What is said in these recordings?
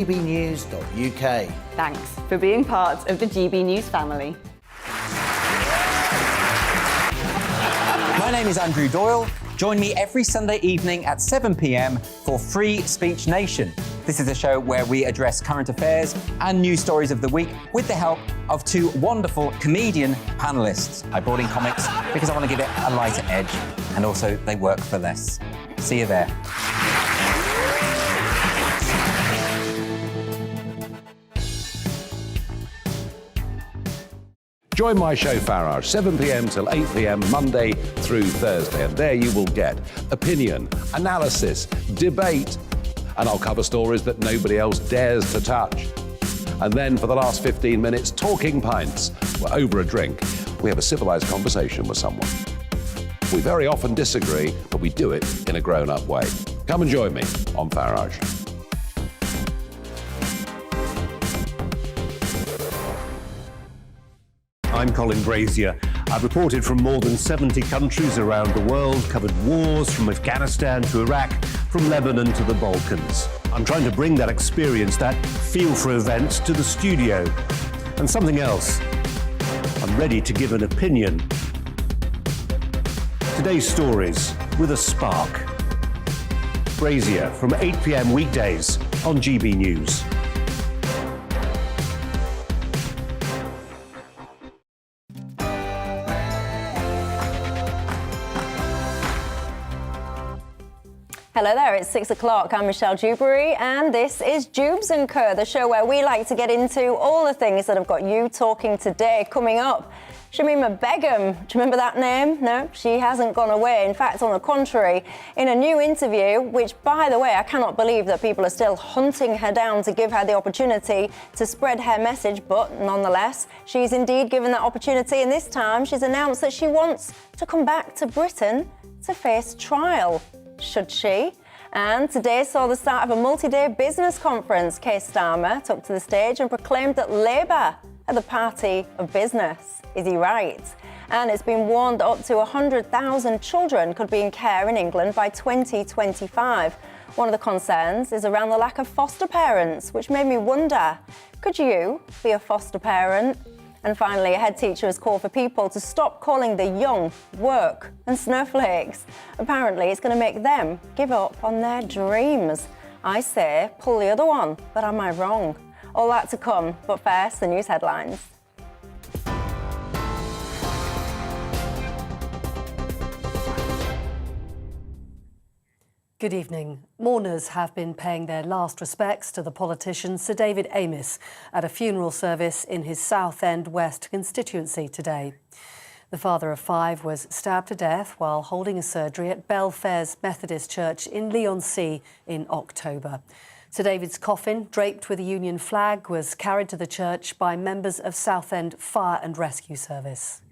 GBNews.uk. Thanks for being part of the GB News family. My name is Andrew Doyle. Join me every Sunday evening at 7 p.m. for Free Speech Nation. This is a show where we address current affairs and news stories of the week with the help of two wonderful comedian panellists. I brought in comics because I want to give it a lighter edge, and also they work for less. See you there. Join my show Farage, 7 p.m. till 8 p.m. Monday through Thursday, and there you will get opinion, analysis, debate, and I'll cover stories that nobody else dares to touch. And then for the last 15 minutes, talking pints. We're over a drink. We have a civilised conversation with someone. We very often disagree, but we do it in a grown-up way. Come and join me on Farage. I'm Colin Brazier. I've reported from more than 70 countries around the world, covered wars from Afghanistan to Iraq, from Lebanon to the Balkans. I'm trying to bring that experience, that feel for events, to the studio. And something else, I'm ready to give an opinion. Today's stories with a spark. Brazier from 8 p.m. weekdays on GB News. Hello there, it's 6 o'clock. I'm Michelle Dewberry, and this is Dewbs & Co, the show where we like to get into all the things that have got you talking today. Coming up, Shamima Begum. Do you remember that name? No, she hasn't gone away. In fact, on the contrary, in a new interview, which, by the way, I cannot believe that people are still hunting her down to give her the opportunity to spread her message, but nonetheless, she's indeed given that opportunity, and this time she's announced that she wants to come back to Britain to face trial. Should she? And today saw the start of a multi-day business conference. Keir Starmer took to the stage and proclaimed that Labour are the party of business. Is he right? And it's been warned that up to 100,000 children could be in care in England by 2025. One of the concerns is around the lack of foster parents, which made me wonder, could you be a foster parent? And finally, a head teacher has called for people to stop calling the young work and snowflakes. Apparently, it's going to make them give up on their dreams. I say, pull the other one, but am I wrong? All that to come, but first, the news headlines. Good evening. Mourners have been paying their last respects to the politician Sir David Amess at a funeral service in his Southend West constituency today. The father of five was stabbed to death while holding a surgery at Belfairs Methodist Church in Leigh-on-Sea in October. Sir David's coffin, draped with a Union flag, was carried to the church by members of Southend Fire and Rescue Service.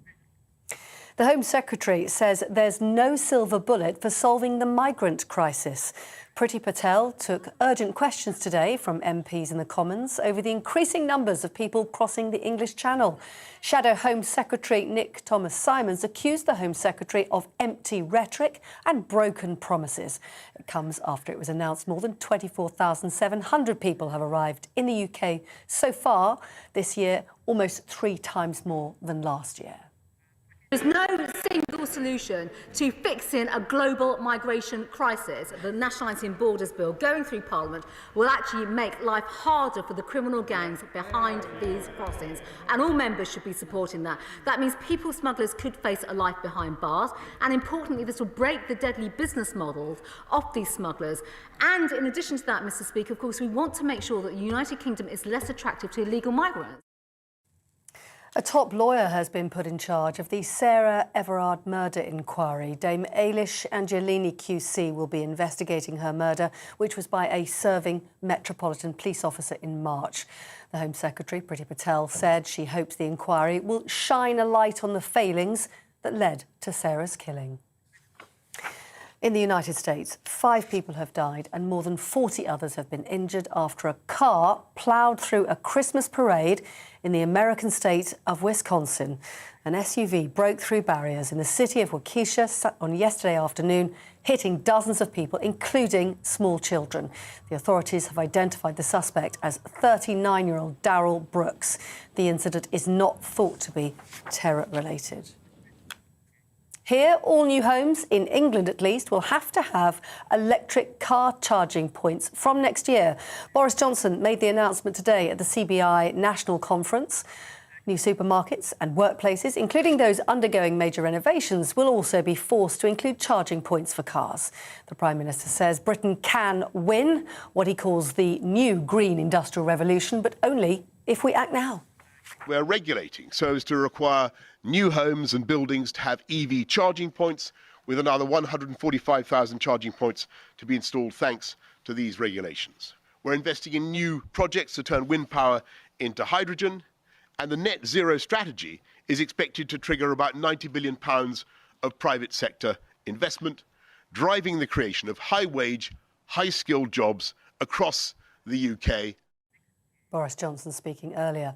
The Home Secretary says there's no silver bullet for solving the migrant crisis. Priti Patel took urgent questions today from MPs in the Commons over the increasing numbers of people crossing the English Channel. Shadow Home Secretary Nick Thomas-Simons accused the Home Secretary of empty rhetoric and broken promises. It comes after it was announced more than 24,700 people have arrived in the UK so far this year, almost 3 times more than last year. There's no single solution to fixing a global migration crisis. The Nationalising Borders Bill going through Parliament will actually make life harder for the criminal gangs behind these crossings, and all members should be supporting that. That means people smugglers could face a life behind bars, and importantly, this will break the deadly business models of these smugglers. And in addition to that, Mr. Speaker, of course, we want to make sure that the United Kingdom is less attractive to illegal migrants. A top lawyer has been put in charge of the Sarah Everard murder inquiry. Dame Ailish Angelini QC will be investigating her murder, which was by a serving Metropolitan Police officer in March. The Home Secretary, Priti Patel, said she hopes the inquiry will shine a light on the failings that led to Sarah's killing. In the United States, 5 people have died and more than 40 others have been injured after a car ploughed through a Christmas parade in the American state of Wisconsin. An SUV broke through barriers in the city of Waukesha on yesterday afternoon, hitting dozens of people, including small children. The authorities have identified the suspect as 39-year-old Darrell Brooks. The incident is not thought to be terror-related. Here, all new homes, in England at least, will have to have electric car charging points from next year. Boris Johnson made the announcement today at the CBI National Conference. New supermarkets and workplaces, including those undergoing major renovations, will also be forced to include charging points for cars. The Prime Minister says Britain can win what he calls the new green industrial revolution, but only if we act now. We're regulating so as to require new homes and buildings to have EV charging points, with another 145,000 charging points to be installed thanks to these regulations. We're investing in new projects to turn wind power into hydrogen, and the net zero strategy is expected to trigger about £90 billion of private sector investment, driving the creation of high-wage, high-skilled jobs across the UK. Boris Johnson speaking earlier.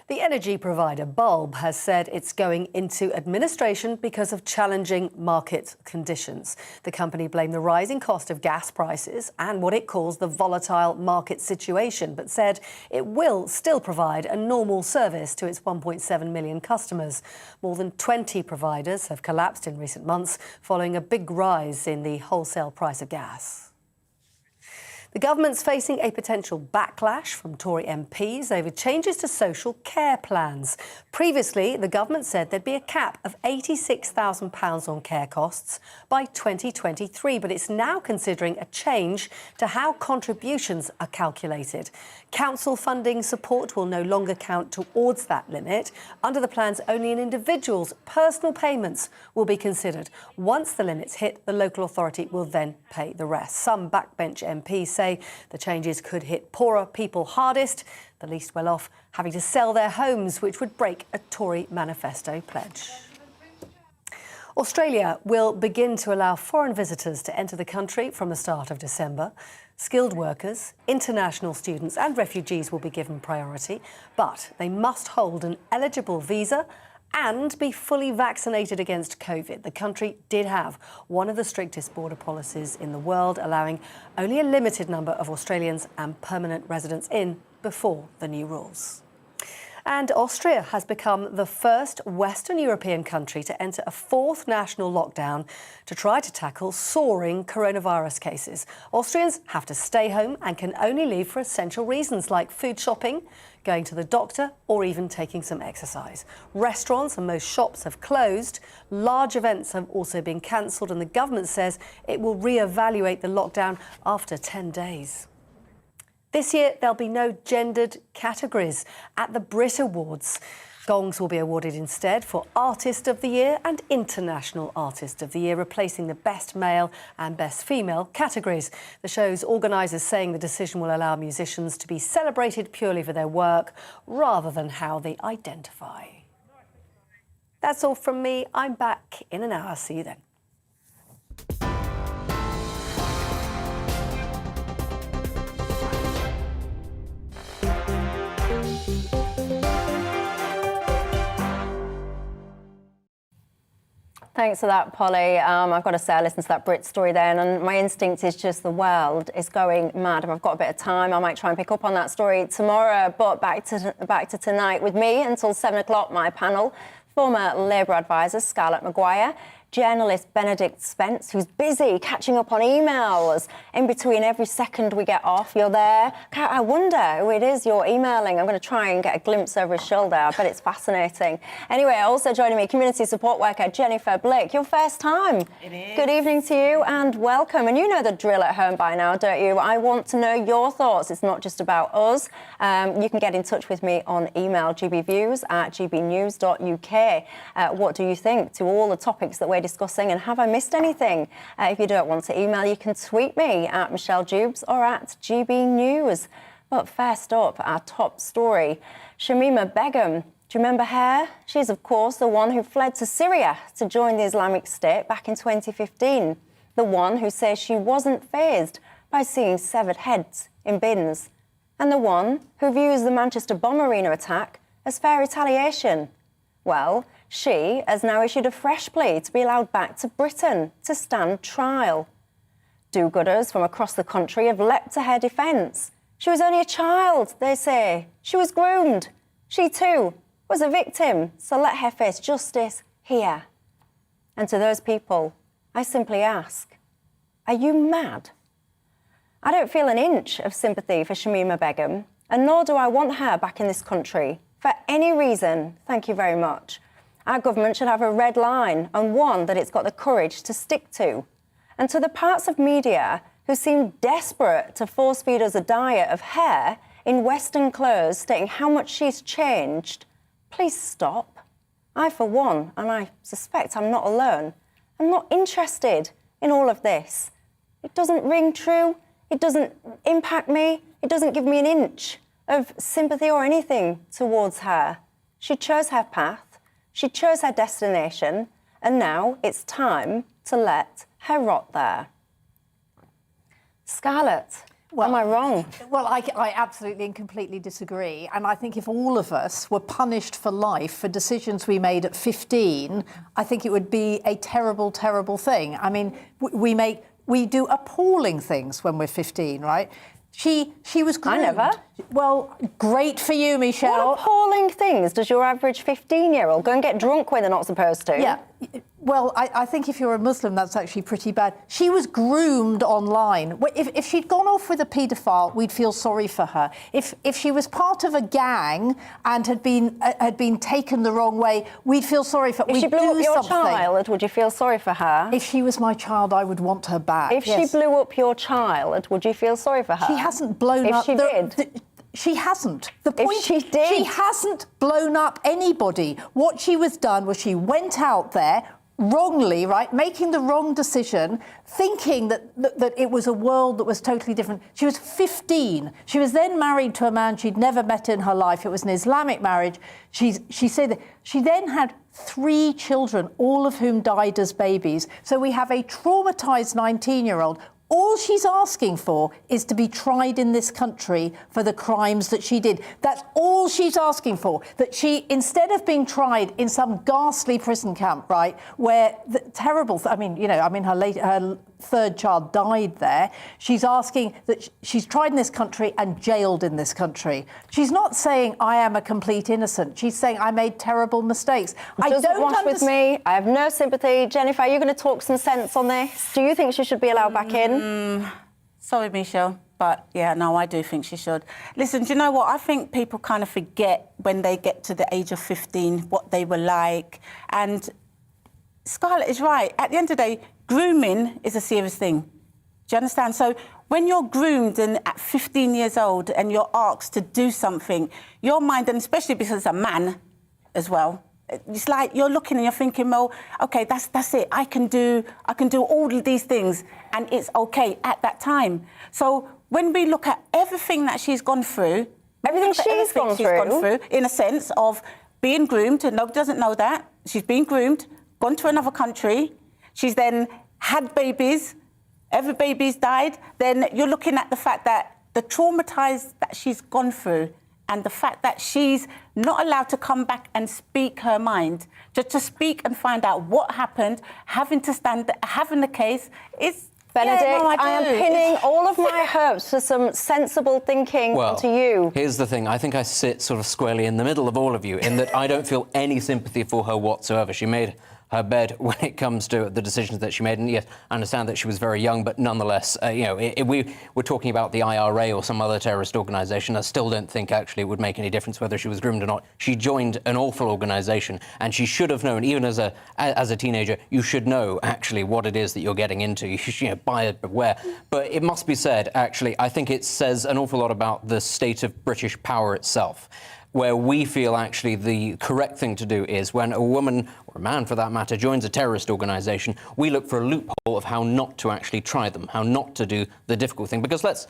The energy provider Bulb has said it's going into administration because of challenging market conditions. The company blamed the rising cost of gas prices and what it calls the volatile market situation, but said it will still provide a normal service to its 1.7 million customers. More than 20 providers have collapsed in recent months following a big rise in the wholesale price of gas. The government's facing a potential backlash from Tory MPs over changes to social care plans. Previously, the government said there'd be a cap of £86,000 on care costs by 2023, but it's now considering a change to how contributions are calculated. Council funding support will no longer count towards that limit. Under the plans, only an individual's personal payments will be considered. Once the limit's hit, the local authority will then pay the rest. Some backbench MPs say the changes could hit poorer people hardest, the least well off having to sell their homes, which would break a Tory manifesto pledge. Australia will begin to allow foreign visitors to enter the country from the start of December. Skilled workers, international students and refugees will be given priority, but they must hold an eligible visa and be fully vaccinated against COVID. The country did have one of the strictest border policies in the world, allowing only a limited number of Australians and permanent residents in before the new rules. And Austria has become the first Western European country to enter a fourth national lockdown to try to tackle soaring coronavirus cases. Austrians have to stay home and can only leave for essential reasons like food shopping, going to the doctor or even taking some exercise. Restaurants and most shops have closed. Large events have also been cancelled, and the government says it will re-evaluate the lockdown after 10 days. This year, there'll be no gendered categories at the Brit Awards. Gongs will be awarded instead for Artist of the Year and International Artist of the Year, replacing the Best Male and Best Female categories. The show's organisers saying the decision will allow musicians to be celebrated purely for their work rather than how they identify. That's all from me. I'm back in an hour. See you then. Thanks for that, Polly. I've got to say, I listened to that Brit story then, and my instinct is just the world is going mad. If I've got a bit of time, I might try and pick up on that story tomorrow. But back to tonight with me until 7 o'clock, my panel. Former Labour advisor Scarlett Maguire, journalist Benedict Spence, who's busy catching up on emails in between every second we get off. You're there. I wonder who it is you're emailing. I'm going to try and get a glimpse over his shoulder. I bet it's fascinating. Anyway, also joining me, community support worker Jennifer Blick. Your first time. It is. Good evening to you and welcome. And you know the drill at home by now, don't you? I want to know your thoughts. It's not just about us. You can get in touch with me on email, gbviews@gbnews.uk. What do you think to all the topics that we're discussing, and have I missed anything? If you don't want to email, you can tweet me at Michelle Dewbs or at GBNews. But first up, our top story, Shamima Begum. Do you remember her? She's, of course, the one who fled to Syria to join the Islamic State back in 2015. The one who says she wasn't fazed by seeing severed heads in bins. And the one who views the Manchester bomb arena attack as fair retaliation. Well, She has now issued a fresh plea to be allowed back to Britain to stand trial. Do-gooders from across the country have leapt to her defence. She was only a child, they say. She was groomed. She too was a victim, so let her face justice here. And to those people, I simply ask, are you mad? I don't feel an inch of sympathy for Shamima Begum, and nor do I want her back in this country for any reason, thank you very much. Our government should have a red line, and one that it's got the courage to stick to. And to the parts of media who seem desperate to force-feed us a diet of her in Western clothes stating how much she's changed, please stop. I, for one, and I suspect I'm not alone, I'm not interested in all of this. It doesn't ring true, it doesn't impact me, it doesn't give me an inch of sympathy or anything towards her. She chose her path, she chose her destination, and now it's time to let her rot there. Scarlett, am I wrong? Well, I absolutely and completely disagree. And I think if all of us were punished for life for decisions we made at 15, I think it would be a terrible, terrible thing. I mean, we do appalling things when we're 15, right? She was groomed. I never. Well, great for you, Michelle. What appalling things does your average 15-year-old go and get drunk when they're not supposed to? Yeah. Well, I think if you're a Muslim, that's actually pretty bad. She was groomed online. If she'd gone off with a paedophile, we'd feel sorry for her. If she was part of a gang and had been taken the wrong way, we'd feel sorry for her. If she blew up your child, would you feel sorry for her? If she was my child, I would want her back. If she blew up your child, would you feel sorry for her? She hasn't blown up. If she did. She hasn't. The point, if she did. She hasn't blown up anybody. What she was done was she went out there wrongly, right, making the wrong decision, thinking that it was a world that was totally different. She was 15. She was then married to a man she'd never met in her life. It was an Islamic marriage. She said that she then had 3 children, all of whom died as babies. So we have a traumatised 19-year-old. All she's asking for is to be tried in this country for the crimes that she did. That's all she's asking for. That she, instead of being tried in some ghastly prison camp, right, where the terrible, her 3rd child died there, she's asking that she's tried in this country and jailed in this country. She's not saying, I am a complete innocent. She's saying, I made terrible mistakes. I don't wash with me. I have no sympathy. Jennifer, are you going to talk some sense on this? Do you think she should be allowed back in? Sorry, Michelle, but yeah, no, I do think she should. Listen, do you know what? I think people kind of forget when they get to the age of 15 what they were like. And Scarlett is right. At the end of the day, grooming is a serious thing. Do you understand? So when you're groomed and at 15 years old and you're asked to do something, your mind, and especially because it's a man as well, it's like you're looking and you're thinking, well, OK, that's it. I can do all of these things and it's OK at that time. So when we look at everything that she's gone through, everything she's gone through, in a sense of being groomed, and nobody doesn't know that, she's been groomed, gone to another country, she's then had babies, every baby's died, then you're looking at the fact that the traumatised that she's gone through and the fact that she's not allowed to come back and speak her mind, just to speak and find out what happened, having the case, is... Benedict, yeah, no, I am pinning all of my hopes for some sensible thinking onto you. Here's the thing. I think I sit sort of squarely in the middle of all of you, in that I don't feel any sympathy for her whatsoever. She made her bed when it comes to the decisions that she made. And yes, I understand that she was very young, but nonetheless, if we were talking about the IRA or some other terrorist organisation, I still don't think actually it would make any difference whether she was groomed or not. She joined an awful organisation, and she should have known, even as a teenager, you should know actually what it is that you're getting into. You should, buyer beware. But it must be said, actually, I think it says an awful lot about the state of British power itself, where we feel actually the correct thing to do is when a woman, or a man for that matter, joins a terrorist organisation, we look for a loophole of how not to actually try them, how not to do the difficult thing. Because let's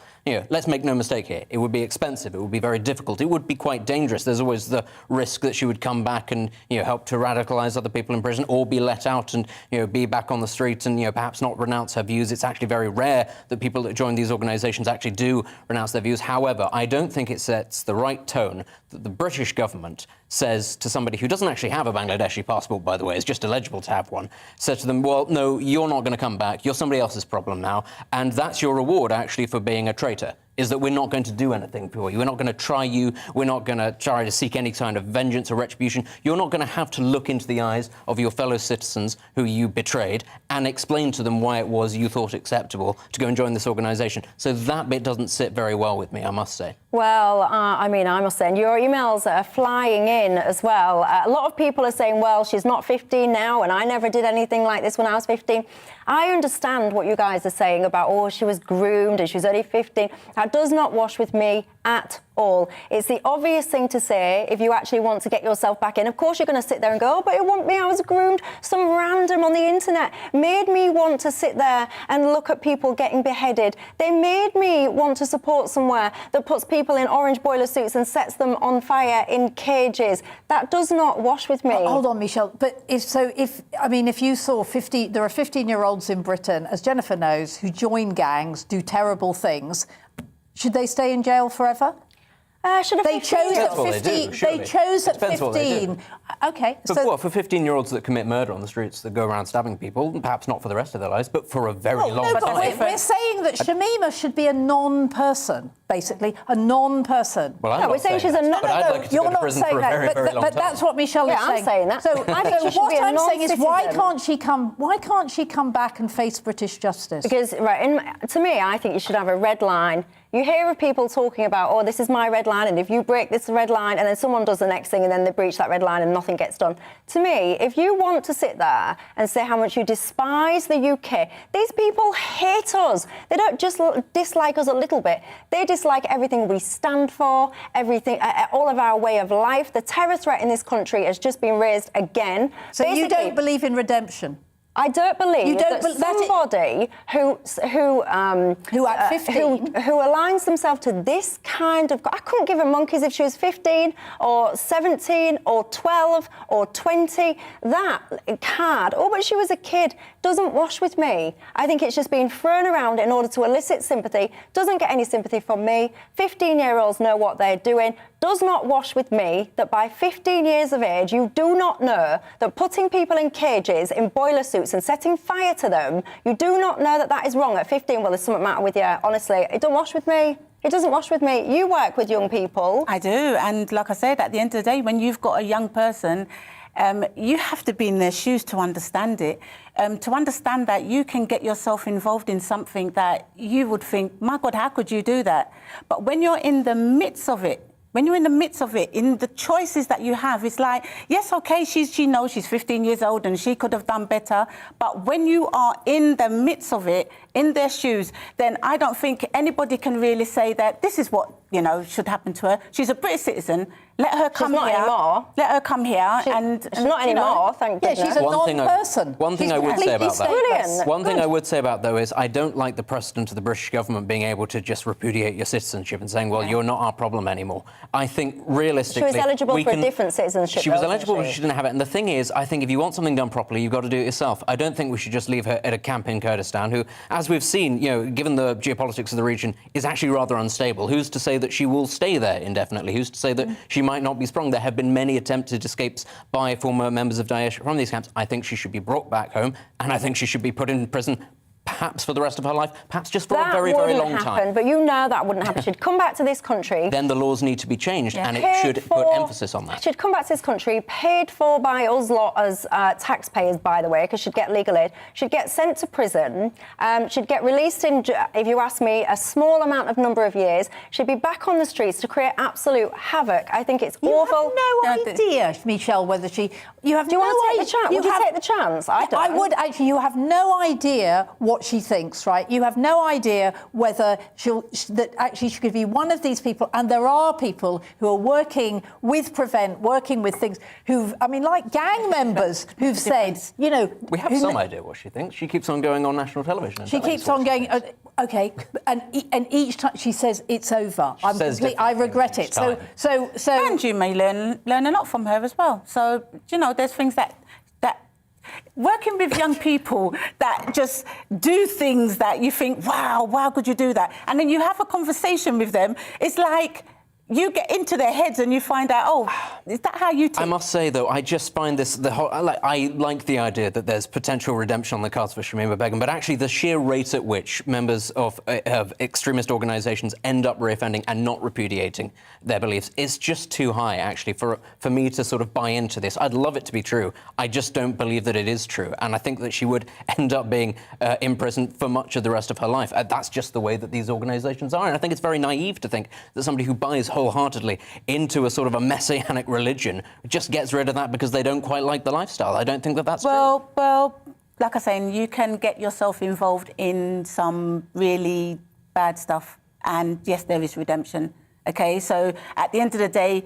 make no mistake here, it would be expensive, it would be very difficult, it would be quite dangerous. There's always the risk that she would come back and help to radicalise other people in prison, or be let out and be back on the street and perhaps not renounce her views. It's actually very rare that people that join these organisations actually do renounce their views. However, I don't think it sets the right tone that the British government says to somebody who doesn't actually have a Bangladeshi passport, by the way, is just eligible to have one, says to them, well, no, you're not going to come back, you're somebody else's problem now, and that's your reward, actually, for being a traitor, is that we're not going to do anything for you. We're not going to try you. We're not going to try to seek any kind of vengeance or retribution. You're not going to have to look into the eyes of your fellow citizens who you betrayed and explain to them why it was you thought acceptable to go and join this organisation. So that bit doesn't sit very well with me, I must say. Well, I mean, I must say, and your emails are flying in as well. A lot of people are saying, well, she's not 15 now, and I never did anything like this when I was 15. I understand what you guys are saying about, oh, she was groomed and she was only 15. That does not wash with me at all. It's the obvious thing to say if you actually want to get yourself back in. Of course, you're going to sit there and go, oh, but it wasn't me, I was groomed. Some random on the internet made me want to sit there and look at people getting beheaded. They made me want to support somewhere that puts people in orange boiler suits and sets them on fire in cages. That does not wash with me. Hold on, Michelle. But if you saw 50, there are 15-year-olds in Britain, as Jennifer knows, who join gangs, do terrible things. Should they stay in jail forever? They chose at 15. They chose at 15. OK. For 15-year-olds that commit murder on the streets, that go around stabbing people, perhaps not for the rest of their lives, but for a very long time. But we're saying that Shamima should be a non-person, basically, a non-person. Well, I'm not we're saying she's a non-person. But I'd like her to go to prison for a very, very long time. But that's what Michelle is saying. I'm saying that. So I think she should be a I'm saying is, why non-citizen. can't she come back and face British justice? Because, to me, I think you should have a red line. You hear of people talking about, oh, this is my red line, and if you break this red line, and then someone does the next thing, and then they breach that red line, and nothing gets done. To me, if you want to sit there and say how much you despise the UK, these people hate us. They don't just dislike us a little bit. They dislike everything we stand for, everything, all of our way of life. The terror threat in this country has just been raised again. So basically, you don't believe in redemption? I don't believe that somebody who at 15 who aligns themselves to this kind of... I couldn't give a monkeys if she was 15 or 17 or 12 or 20. That card, oh, but she was a kid, doesn't wash with me. I think it's just being thrown around in order to elicit sympathy. Doesn't get any sympathy from me. 15-year-olds know what they're doing. Does not wash with me that by 15 years of age, you do not know that putting people in cages, in boiler suits and setting fire to them, you do not know that that is wrong at 15. Well, there's something matter with you. Honestly, it don't wash with me. It doesn't wash with me. You work with young people. I do. And like I said, at the end of the day, when you've got a young person, you have to be in their shoes to understand it. To understand that you can get yourself involved in something that you would think, my God, how could you do that? But when you're in the midst of it, in the choices that you have, it's like, yes, OK, she knows she's 15 years old and she could have done better. But when you are in the midst of it, in their shoes, then I don't think anybody can really say that this is what, should happen to her. She's a British citizen. Let her come here. She's not anymore. Let her come here. She's not anymore, thank goodness. Yeah, she's a non-person. One thing I would say about that. Brilliant. One thing I would say about, though, is I don't like the precedent of the British government being able to just repudiate your citizenship and saying, well, you're not our problem anymore. I think, realistically... She was eligible for a different citizenship. She was eligible, but she didn't have it. And the thing is, I think if you want something done properly, you've got to do it yourself. I don't think we should just leave her at a camp in Kurdistan, who, as we've seen, given the geopolitics of the region, is actually rather unstable. Who's to say that she will stay there indefinitely? Who's to say that she might not be sprung? There have been many attempted escapes by former members of Daesh from these camps. I think she should be brought back home, and I think she should be put in prison, perhaps for the rest of her life, perhaps just for a very, very long time. But you know that wouldn't happen. She'd come back to this country. Then the laws need to be changed, and it should put emphasis on that. She'd come back to this country, paid for by us lot as taxpayers, by the way, because she'd get legal aid. She'd get sent to prison. She'd get released in, if you ask me, a small number of years. She'd be back on the streets to create absolute havoc. I think it's awful. You have no idea, Michelle, whether she... Do you want to take the chance? Would you take the chance? I don't. I would, actually. You have no idea what she thinks, right? You have no idea whether that actually she could be one of these people. And there are people who are working with Prevent, working with things like gang members who've said, We have some idea what she thinks. She keeps on going on national television. She keeps on going... OK, and each time she says it's over. I regret it. So and you may learn a lot from her as well. So there's things that working with young people that just do things that you think, wow, could you do that? And then you have a conversation with them. It's like you get into their heads and you find out, oh, is that how you... I must say, though, I just find this... I like the idea that there's potential redemption on the cards for Shamima Begum, but actually the sheer rate at which members of extremist organisations end up reoffending and not repudiating their beliefs is just too high, actually, for me to sort of buy into this. I'd love it to be true. I just don't believe that it is true, and I think that she would end up being in prison for much of the rest of her life. That's just the way that these organisations are, and I think it's very naive to think that somebody who buys wholeheartedly into a sort of a messianic religion just gets rid of that because they don't quite like the lifestyle. I don't think that that's true. Well, like I say, you can get yourself involved in some really bad stuff, and yes, there is redemption. Okay, so at the end of the day,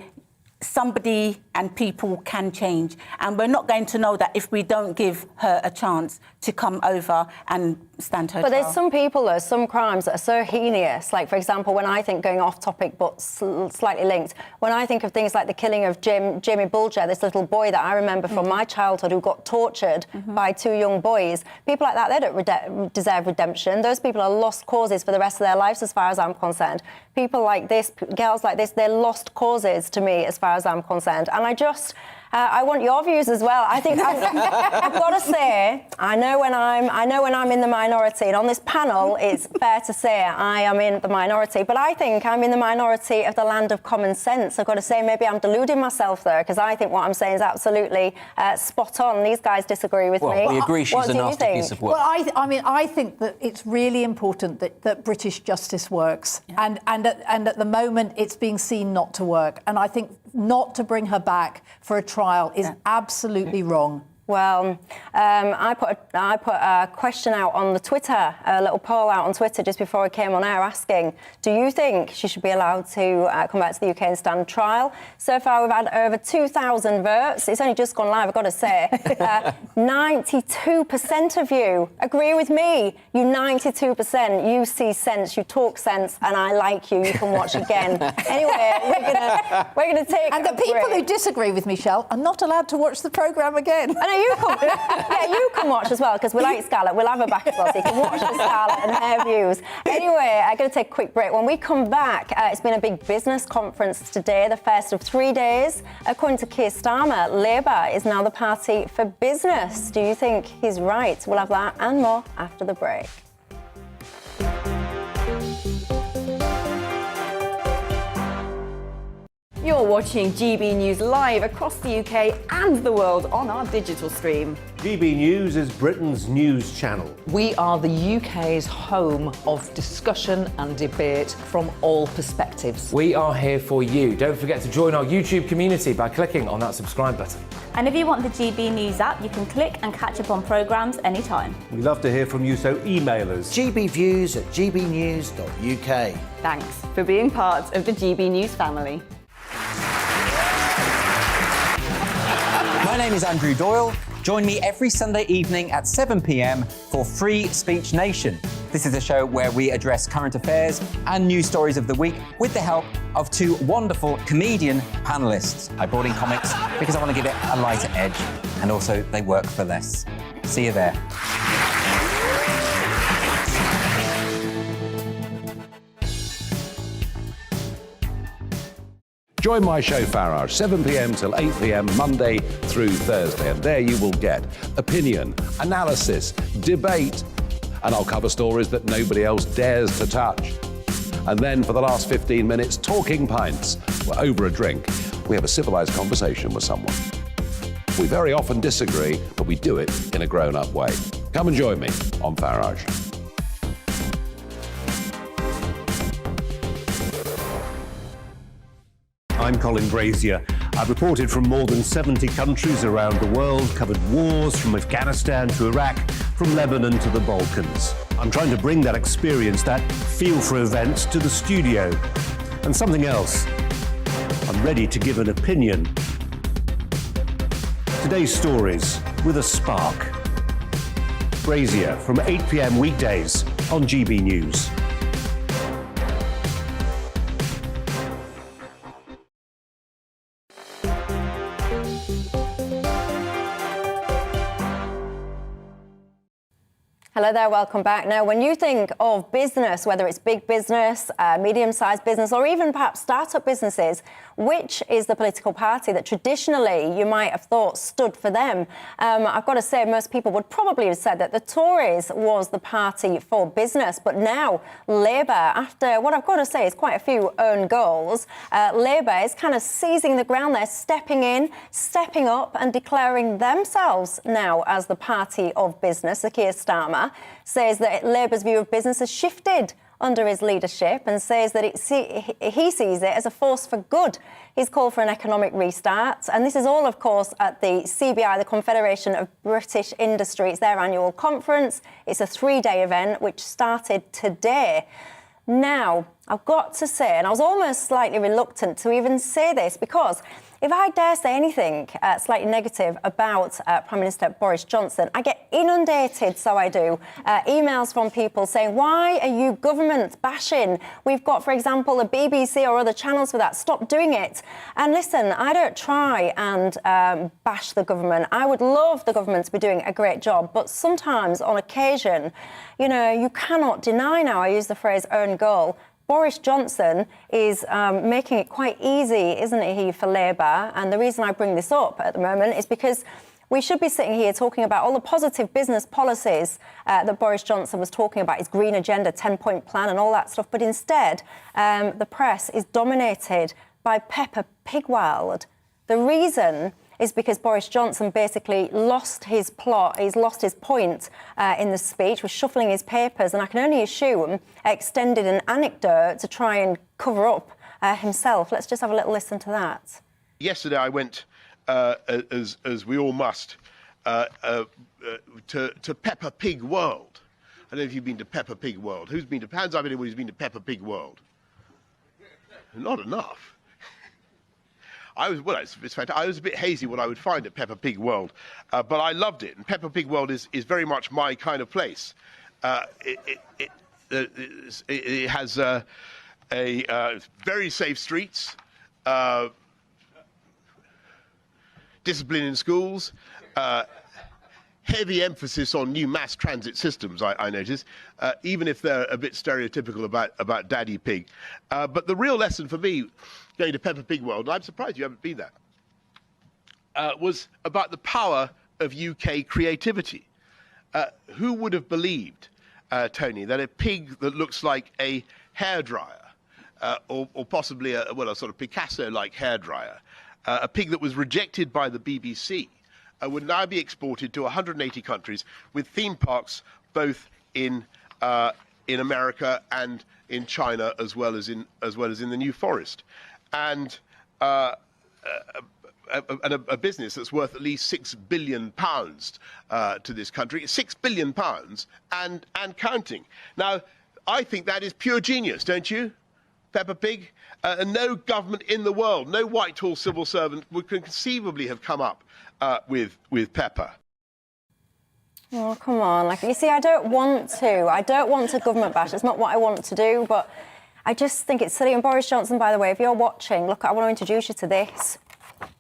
somebody and people can change, and we're not going to know that if we don't give her a chance to come over and stand her But trial. there's some people, there's some crimes that are so heinous. Like, for example, when I think, going off topic but slightly linked, when I think of things like the killing of Jamie Bulger, this little boy that I remember from my childhood who got tortured by two young boys, people like that, they don't deserve redemption. Those people are lost causes for the rest of their lives, as far as I'm concerned. People like this, girls like this, they're lost causes to me, as far as I'm concerned. And I want your views as well. I think I've got to say, I know when I'm in the minority, and on this panel, it's fair to say I am in the minority. But I think I'm in the minority of the land of common sense. I've got to say, maybe I'm deluding myself there, because I think what I'm saying is absolutely spot on. These guys disagree with me. Well, we agree she's a nasty piece of work. Well, I think that it's really important that British justice works, and at the moment it's being seen not to work. And I think not to bring her back for a trial is absolutely wrong. Well, I put a question out on the Twitter, a little poll out on Twitter just before I came on air, asking, do you think she should be allowed to come back to the UK and stand trial? So far, we've had over 2,000 votes. It's only just gone live, I've got to say. 92% of you agree with me. You 92%. You see sense, you talk sense, and I like you. You can watch again. Anyway, we're gonna take. And the people who disagree with Michelle are not allowed to watch the programme again. I know you can. Yeah, you can watch as well, because we like Scarlett. We'll have her back as well, so you can watch the Scarlett and her views. Anyway, I'm going to take a quick break. When we come back, it's been a big business conference today, the first of 3 days. According to Keir Starmer, Labour is now the party for business. Do you think he's right? We'll have that and more after the break. You're watching GB News live across the UK and the world on our digital stream. GB News is Britain's news channel. We are the UK's home of discussion and debate from all perspectives. We are here for you. Don't forget to join our YouTube community by clicking on that subscribe button. And if you want the GB News app, you can click and catch up on programmes anytime. We love to hear from you, so email us. gbviews@gbnews.uk. Thanks for being part of the GB News family. My name is Andrew Doyle. Join me every Sunday evening at 7 p.m. for Free Speech Nation. This is a show where we address current affairs and news stories of the week with the help of two wonderful comedian panellists. I brought in comics because I want to give it a lighter edge, and also they work for less. See you there. Join my show Farage, 7 p.m. till 8 p.m. Monday through Thursday, and there you will get opinion, analysis, debate, and I'll cover stories that nobody else dares to touch. And then for the last 15 minutes, talking pints. We're over a drink. We have a civilised conversation with someone. We very often disagree, but we do it in a grown-up way. Come and join me on Farage. I'm Colin Brazier. I've reported from more than 70 countries around the world, covered wars from Afghanistan to Iraq, from Lebanon to the Balkans. I'm trying to bring that experience, that feel for events, to the studio. And something else, I'm ready to give an opinion. Today's stories with a spark. Brazier from 8 p.m. weekdays on GB News. Hello there, welcome back. Now, when you think of business, whether it's big business, medium-sized business, or even perhaps start-up businesses, which is the political party that traditionally you might have thought stood for them? I've got to say, most people would probably have said that the Tories was the party for business, but now Labour, after what I've got to say is quite a few own goals, Labour is kind of seizing the ground there, stepping in, stepping up and declaring themselves now as the party of business. Sir Keir Starmer says that Labour's view of business has shifted under his leadership and says that he sees it as a force for good. He's called for an economic restart, and this is all, of course, at the CBI, the Confederation of British Industry. It's their annual conference. It's a 3-day event which started today. Now, I've got to say, and I was almost slightly reluctant to even say this, because if I dare say anything slightly negative about Prime Minister Boris Johnson, I get inundated, so I do, emails from people saying, why are you government bashing? We've got, for example, the BBC or other channels for that. Stop doing it. And listen, I don't try and bash the government. I would love the government to be doing a great job, but sometimes, on occasion, you know, you cannot deny now, I use the phrase own goal. Boris Johnson is making it quite easy, isn't he, for Labour? And the reason I bring this up at the moment is because we should be sitting here talking about all the positive business policies that Boris Johnson was talking about, his green agenda, 10-point plan and all that stuff. But instead, the press is dominated by Peppa Pigworld. The reason is because Boris Johnson basically lost his plot, he's lost his point in the speech, was shuffling his papers, and I can only assume extended an anecdote to try and cover up himself. Let's just have a little listen to that. Yesterday I went, as we all must, to Peppa Pig World. I don't know if you've been to Peppa Pig World. Who's been to, hands up anyone who's been to Peppa Pig World? Not enough. I was a bit hazy what I would find at Peppa Pig World, but I loved it. And Peppa Pig World is very much my kind of place. It has very safe streets, discipline in schools, heavy emphasis on new mass transit systems, I notice, even if they're a bit stereotypical about Daddy Pig. But the real lesson for me, going to Peppa Pig World, and I'm surprised you haven't been there, was about the power of UK creativity. Who would have believed, Tony, that a pig that looks like a hairdryer, or possibly a sort of Picasso-like hairdryer, a pig that was rejected by the BBC, would now be exported to 180 countries with theme parks both in America and in China, as well as in the New Forest, and a business that's worth at least £6 billion to this country, £6 billion and counting. Now, I think that is pure genius, don't you, Peppa Pig? And no government in the world, no Whitehall civil servant would conceivably have come up with Peppa. Oh, come on. Like, you see, I don't want to government bash. It's not what I want to do, but I just think it's silly. And Boris Johnson, by the way, if you're watching, look, I want to introduce you to this.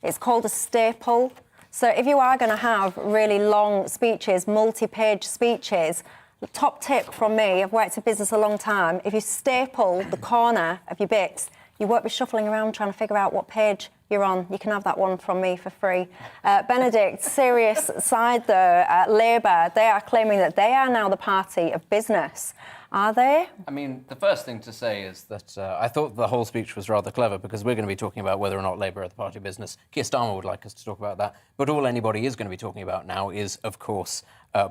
It's called a staple. So if you are going to have really long speeches, multi-page speeches, the top tip from me, I've worked in business a long time, if you staple the corner of your bits, you won't be shuffling around trying to figure out what page you're on. You can have that one from me for free. Benedict, serious side though, Labour, they are claiming that they are now the party of business. Are they? I mean, the first thing to say is that I thought the whole speech was rather clever, because we're going to be talking about whether or not Labour are the party of business. Keir Starmer would like us to talk about that. But all anybody is going to be talking about now is, of course,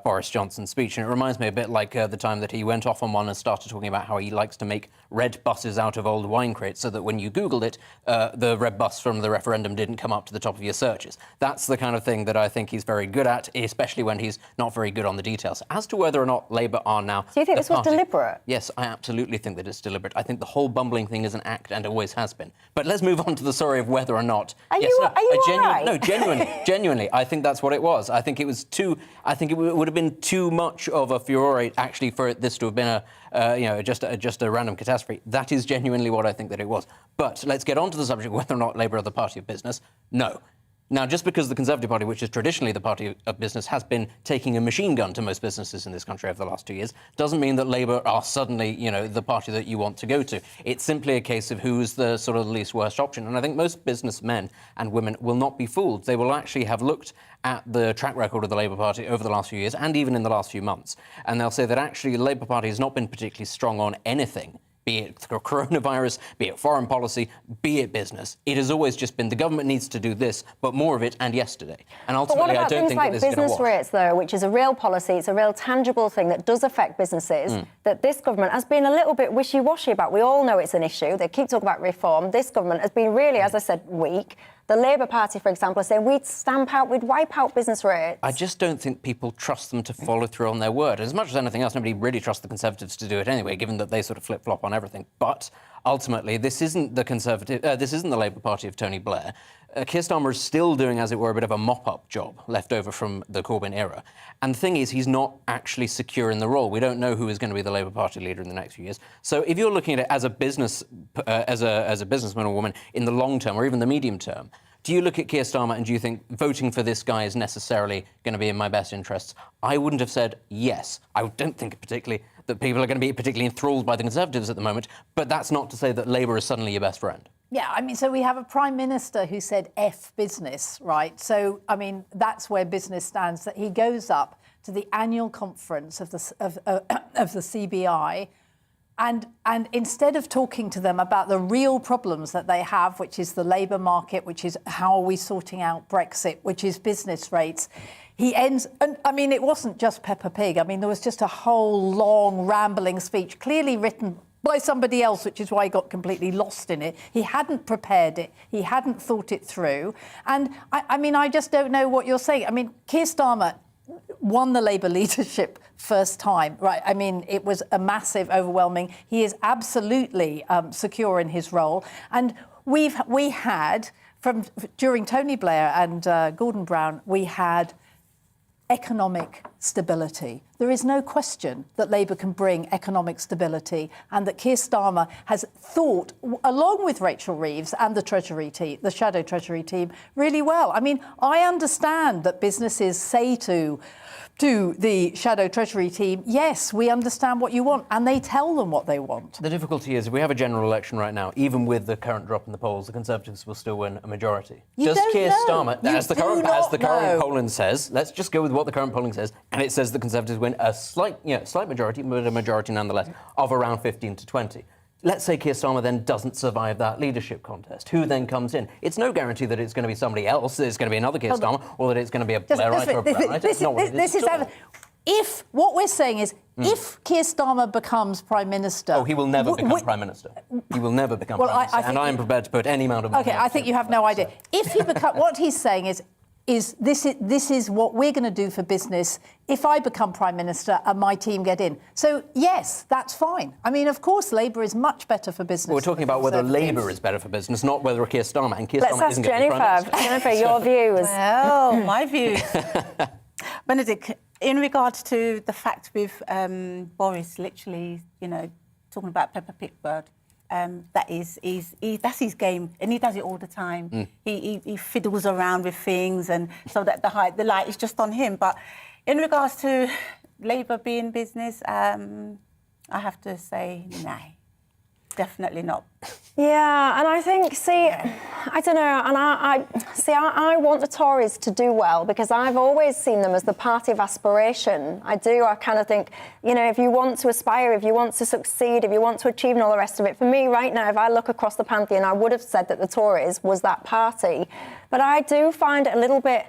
Boris Johnson's speech. And it reminds me a bit like the time that he went off on one and started talking about how he likes to make red buses out of old wine crates, so that when you Googled it, the red bus from the referendum didn't come up to the top of your searches. That's the kind of thing that I think he's very good at, especially when he's not very good on the details. As to whether or not Labour are now... Do you think this was deliberate? Yes, I absolutely think that it's deliberate. I think the whole bumbling thing is an act and always has been. But let's move on to the story of whether or not... Are you all right? No, genuinely, I think that's what it was. I think it was too... I think it would have been too much of a furore, actually, for this to have been just a random catastrophe. That is genuinely what I think that it was. But let's get on to the subject of whether or not Labour are the party of business. No. Now, just because the Conservative Party, which is traditionally the party of business, has been taking a machine gun to most businesses in this country over the last 2 years, doesn't mean that Labour are suddenly, the party that you want to go to. It's simply a case of who's the sort of least worst option. And I think most businessmen and women will not be fooled. They will actually have looked at the track record of the Labour Party over the last few years and even in the last few months. And they'll say that actually the Labour Party has not been particularly strong on anything, be it coronavirus, be it foreign policy, be it business. It has always just been the government needs to do this, but more of it and yesterday. And ultimately, I don't think that this is going to work. But what about things like business rates, though, which is a real policy, it's a real tangible thing that does affect businesses, that this government has been a little bit wishy-washy about. We all know it's an issue. They keep talking about reform. This government has been really, as I said, weak. The Labour Party, for example, is saying we'd wipe out business rates. I just don't think people trust them to follow through on their word. As much as anything else, nobody really trusts the Conservatives to do it anyway, given that they sort of flip-flop on everything. But ultimately, this isn't the Labour Party of Tony Blair. Keir Starmer is still doing, as it were, a bit of a mop-up job left over from the Corbyn era. And the thing is, he's not actually secure in the role. We don't know who is going to be the Labour Party leader in the next few years. So if you're looking at it as a business, as a businessman or woman in the long term or even the medium term, do you look at Keir Starmer and do you think voting for this guy is necessarily going to be in my best interests? I wouldn't have said yes. I don't think particularly that people are going to be particularly enthralled by the Conservatives at the moment, but that's not to say that Labour is suddenly your best friend. Yeah, I mean, so we have a Prime Minister who said F business, right? So, I mean, that's where business stands, that he goes up to the annual conference of the CBI and instead of talking to them about the real problems that they have, which is the labour market, which is how are we sorting out Brexit, which is business rates, he ends... And, I mean, it wasn't just Peppa Pig. I mean, there was just a whole long, rambling speech, clearly written by somebody else, which is why he got completely lost in it. He hadn't prepared it. He hadn't thought it through. And, I mean, I just don't know what you're saying. I mean, Keir Starmer won the Labour leadership first time, right? I mean, it was a massive, overwhelming. He is absolutely secure in his role. And we had, during Tony Blair and Gordon Brown, we had economic stability. There is no question that Labour can bring economic stability and that Keir Starmer has thought, along with Rachel Reeves and the Treasury team, the shadow Treasury team, really well. I mean, I understand that businesses say to the shadow Treasury team, yes, we understand what you want, and they tell them what they want. The difficulty is, if we have a general election right now, even with the current drop in the polls, the Conservatives will still win a majority. Does Keir Starmer, as the current polling says, let's just go with what the current polling says, and it says the Conservatives win a slight majority, but a majority nonetheless, of around 15 to 20. Let's say Keir Starmer then doesn't survive that leadership contest. Who then comes in? It's no guarantee that it's going to be somebody else, that it's going to be another Keir Starmer, or that it's going to be a Blairite or a Brownite. That's not what it is. If what we're saying is, if Keir Starmer becomes Prime Minister... Oh, he will never become Prime Minister. He will never become Prime Minister, and I am prepared to put any amount of money... OK, I think you have no idea. If he becomes... What he's saying is this is what we're going to do for business if I become Prime Minister and my team get in. So, yes, that's fine. I mean, of course, Labour is much better for business. Well, we're talking about whether Labour is better for business, not whether Keir Starmer. And Keir Starmer isn't going to be Prime Minister. Jennifer, your views. Well, my views. Benedict, in regards to the fact with Boris literally, talking about Peppa Pig Bird, that's his game, and he does it all the time. He fiddles around with things, and so that the light is just on him. But in regards to Labour being business, I have to say, no, definitely not. Yeah, and I think, I don't know, and I want the Tories to do well because I've always seen them as the party of aspiration. I kind of think, if you want to aspire, if you want to succeed, if you want to achieve and all the rest of it, for me right now, if I look across the pantheon, I would have said that the Tories was that party. But I do find it a little bit...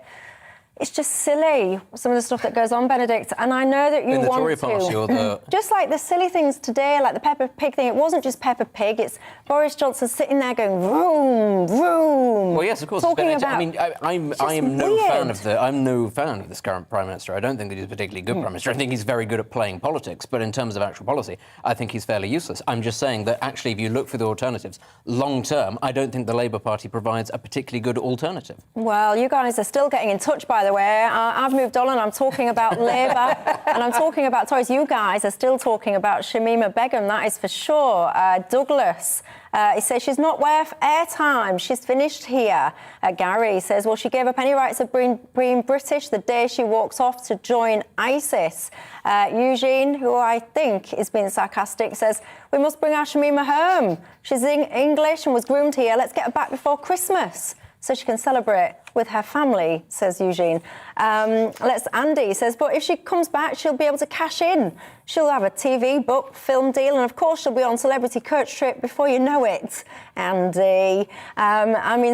It's just silly, some of the stuff that goes on, Benedict. And I know that you want to... In the Tory party or the... Just like the silly things today, like the Peppa Pig thing. It wasn't just Peppa Pig. It's Boris Johnson sitting there going, vroom, vroom. Well, yes, of course. Talking about... I mean, I'm no fan of this current Prime Minister. I don't think that he's a particularly good Prime Minister. I think he's very good at playing politics. But in terms of actual policy, I think he's fairly useless. I'm just saying that actually, if you look for the alternatives, long term, I don't think the Labour Party provides a particularly good alternative. Well, you guys are still getting in touch, by the way. I've moved on and I'm talking about Labour and I'm talking about Tories. You guys are still talking about Shamima Begum, that is for sure. Douglas He says she's not worth airtime. She's finished here. Gary says, well, she gave up any rights of being British the day she walks off to join ISIS. Eugene, who I think is being sarcastic, says, we must bring our Shamima home. She's English and was groomed here. Let's get her back before Christmas so she can celebrate with her family, says Eugene. Andy says, but if she comes back, she'll be able to cash in. She'll have a TV, book, film deal, and of course she'll be on Celebrity Coach Trip before you know it. Andy.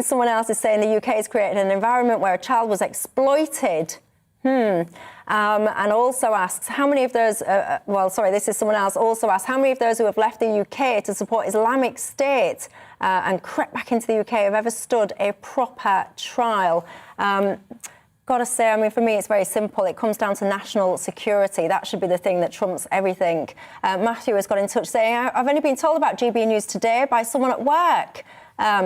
Someone else is saying the UK has created an environment where a child was exploited. And also asks, how many of those, this is someone else, also asks, how many of those who have left the UK to support Islamic State and crept back into the UK have ever stood a proper trial? Got to say, for me, it's very simple. It comes down to national security. That should be the thing that trumps everything. Matthew has got in touch saying, I've only been told about GBNews today by someone at work.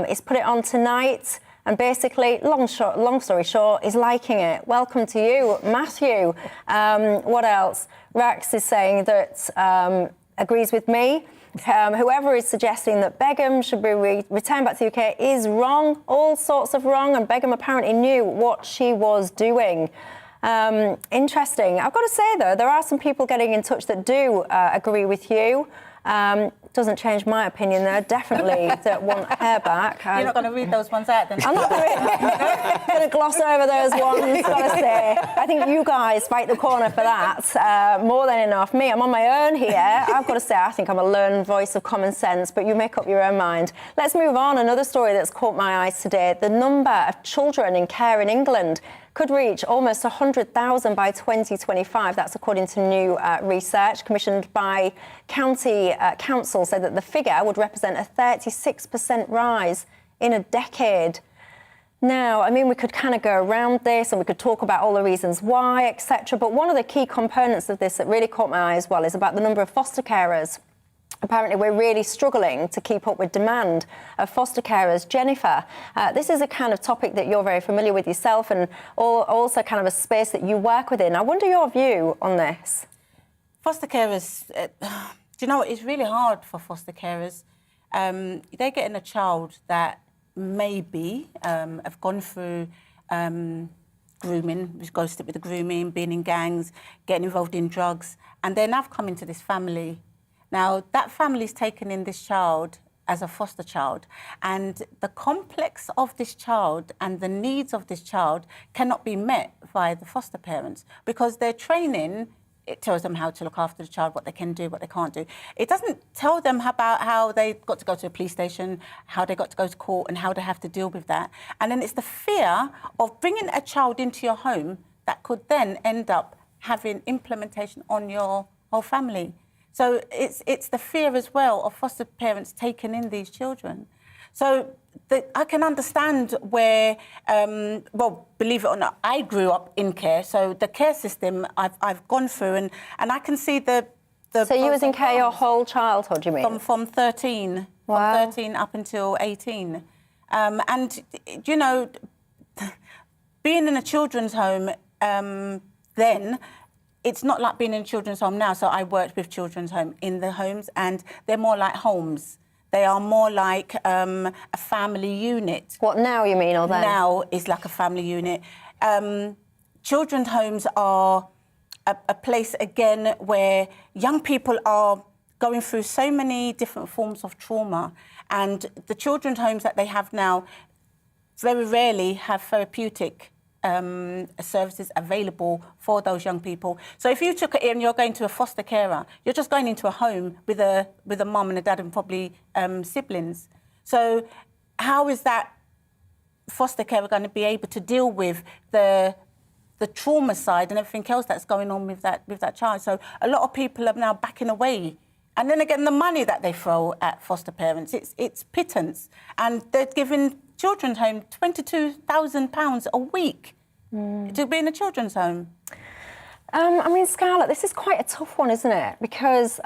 He's put it on tonight. And basically, long story short, is liking it. Welcome to you, Matthew. What else? Rax is saying that agrees with me. Whoever is suggesting that Begum should be returned back to the UK is wrong, all sorts of wrong, and Begum apparently knew what she was doing. Interesting. I've got to say, though, there are some people getting in touch that do agree with you. Doesn't change my opinion there, definitely, that want her back. You're not going to read those ones out, then? I'm not going to gloss over those ones, got to say. I think you guys fight the corner for that, more than enough. Me, I'm on my own here. I've got to say, I think I'm a learned voice of common sense, but you make up your own mind. Let's move on. Another story that's caught my eyes today. The number of children in care in England could reach almost 100,000 by 2025. That's according to new research commissioned by county council, said that the figure would represent a 36% rise in a decade. Now, we could kind of go around this and we could talk about all the reasons why, etc. But one of the key components of this that really caught my eye as well is about the number of foster carers. Apparently, we're really struggling to keep up with demand of foster carers. Jennifer, this is a kind of topic that you're very familiar with yourself and also kind of a space that you work within. I wonder your view on this. Foster carers, do you know what? It's really hard for foster carers. They're getting a child that maybe have gone through grooming, which goes with the grooming, being in gangs, getting involved in drugs, and they're now coming to this family. Now, that family's taken in this child as a foster child, and the complex of this child and the needs of this child cannot be met by the foster parents because their training, it tells them how to look after the child, what they can do, what they can't do. It doesn't tell them about how they got to go to a police station, how they got to go to court and how they have to deal with that. And then it's the fear of bringing a child into your home that could then end up having implementation on your whole family. So it's the fear as well of foster parents taking in these children. So I can understand where, believe it or not, I grew up in care. So the care system I've gone through and I can see the So you was in care your whole childhood, you mean? From 13. Wow. From 13 up until 18. And, you know, being in a children's home then, it's not like being in a children's home now. So I worked with children's home in the homes, and they're more like homes. They are more like a family unit. What, now you mean, or then? Now is like a family unit. Children's homes are a place, again, where young people are going through so many different forms of trauma. And the children's homes that they have now very rarely have therapeutic services available for those young people. So if you took it in, you're going to a foster carer, you're just going into a home with a mum and a dad and probably siblings. So how is that foster carer going to be able to deal with the trauma side and everything else that's going on with that child? So a lot of people are now backing away. And then again, the money that they throw at foster parents, it's pittance. And they're giving children's home £22,000 a week to be in a children's home. I mean, Scarlett, this is quite a tough one, isn't it? Because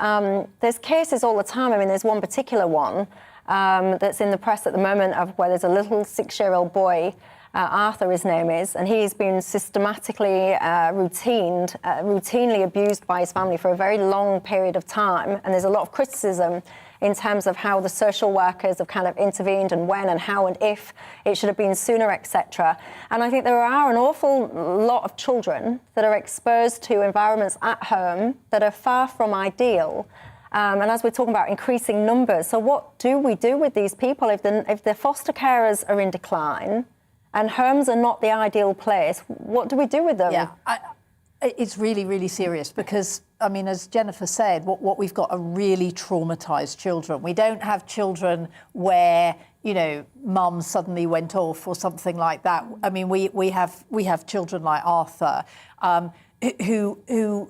there's cases all the time. I mean, there's one particular one that's in the press at the moment of where there's a little 6-year-old boy, Arthur his name is, and he's been systematically routinely abused by his family for a very long period of time, and there's a lot of criticism. in terms of how the social workers have kind of intervened and when and how and if it should have been sooner, etc. And I think there are an awful lot of children that are exposed to environments at home that are far from ideal. And as we're talking about increasing numbers, so what do we do with these people if the foster carers are in decline and homes are not the ideal place? What do we do with them? Yeah, it's really, really serious because, I mean, as Jennifer said, what we've got are really traumatised children. We don't have children where, you know, mum suddenly went off or something like that. I mean, we have children like Arthur, who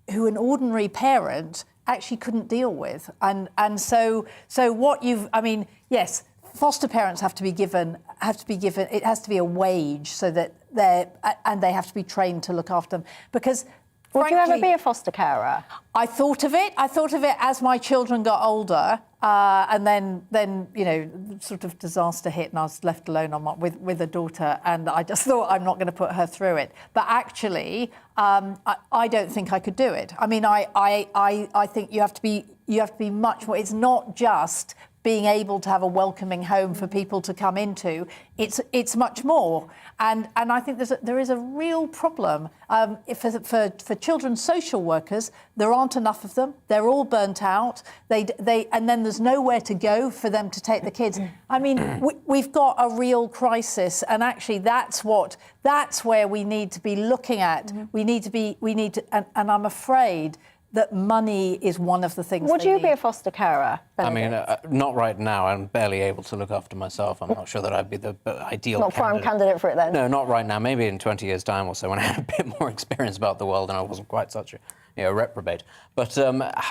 an ordinary parent actually couldn't deal with. And so what you've, I mean, yes, foster parents have to be given, it has to be a wage so that they have to be trained to look after them. Because would you ever be a foster carer? I thought of it as my children got older, and then you know, sort of disaster hit, and I was left alone with a daughter, and I just thought, I'm not going to put her through it. But actually, I don't think I could do it. I mean, I think you have to be much more. It's not just being able to have a welcoming home for people to come into. It's much more. And I think there is a real problem. For children's social workers, there aren't enough of them. They're all burnt out. And then there's nowhere to go for them to take the kids. I mean, we've got a real crisis, and actually that's where we need to be looking at. We need to, and I'm afraid that money is one of the things. Would you be a foster carer, Benedict? I mean, not right now. I'm barely able to look after myself. I'm not sure that I'd be the ideal not prime candidate for it then? No, not right now. Maybe in 20 years' time or so, when I had a bit more experience about the world and I wasn't quite such a reprobate. But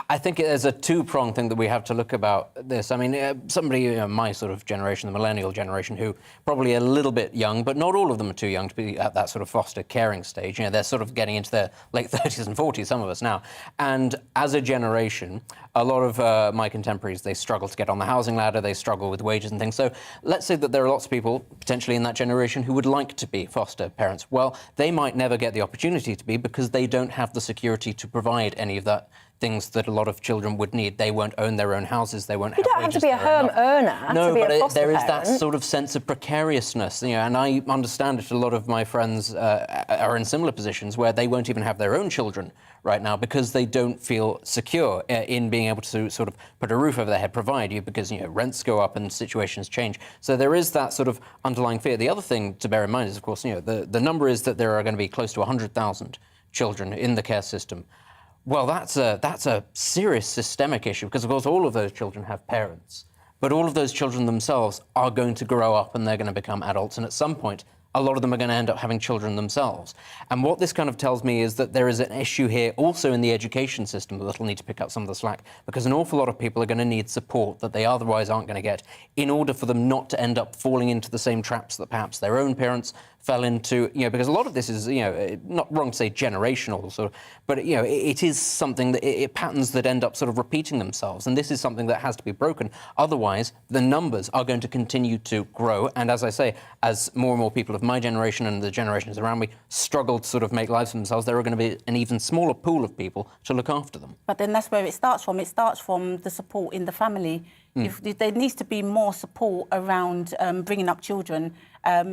I think there's a two-pronged thing that we have to look about this. I mean, somebody my sort of generation, the millennial generation, who probably a little bit young, but not all of them are too young to be at that sort of foster caring stage. You know, they're sort of getting into their late 30s and 40s, some of us now. And as a generation, a lot of my contemporaries, they struggle to get on the housing ladder, they struggle with wages and things. So let's say that there are lots of people, potentially in that generation, who would like to be foster parents. Well, they might never get the opportunity to be because they don't have the security to provide any of that things that a lot of children would need. They won't own their own houses. They won't. You don't have to be a home earner. No, to be but a foster there is parent. that sort of sense of precariousness, you know. And I understand that a lot of my friends are in similar positions where they won't even have their own children right now because they don't feel secure in being able to sort of put a roof over their head, provide you, because, you know, rents go up and situations change. So there is that sort of underlying fear. The other thing to bear in mind is, of course, you know, the number is that there are going to be close to 100,000 children in the care system. Well, that's a serious systemic issue because, of course, all of those children have parents. But all of those children themselves are going to grow up and they're going to become adults. And at some point, a lot of them are going to end up having children themselves. And what this kind of tells me is that there is an issue here also in the education system that'll need to pick up some of the slack, because an awful lot of people are going to need support that they otherwise aren't going to get in order for them not to end up falling into the same traps that perhaps their own parents fell into, you know, because a lot of this is, you know, not wrong to say generational, sort of, but, you know, it is something that it patterns that end up sort of repeating themselves. And this is something that has to be broken. Otherwise, the numbers are going to continue to grow. And as I say, as more and more people of my generation and the generations around me struggle to sort of make lives for themselves, there are going to be an even smaller pool of people to look after them. But then that's where it starts from. It starts from the support in the family. There needs to be more support around bringing up children,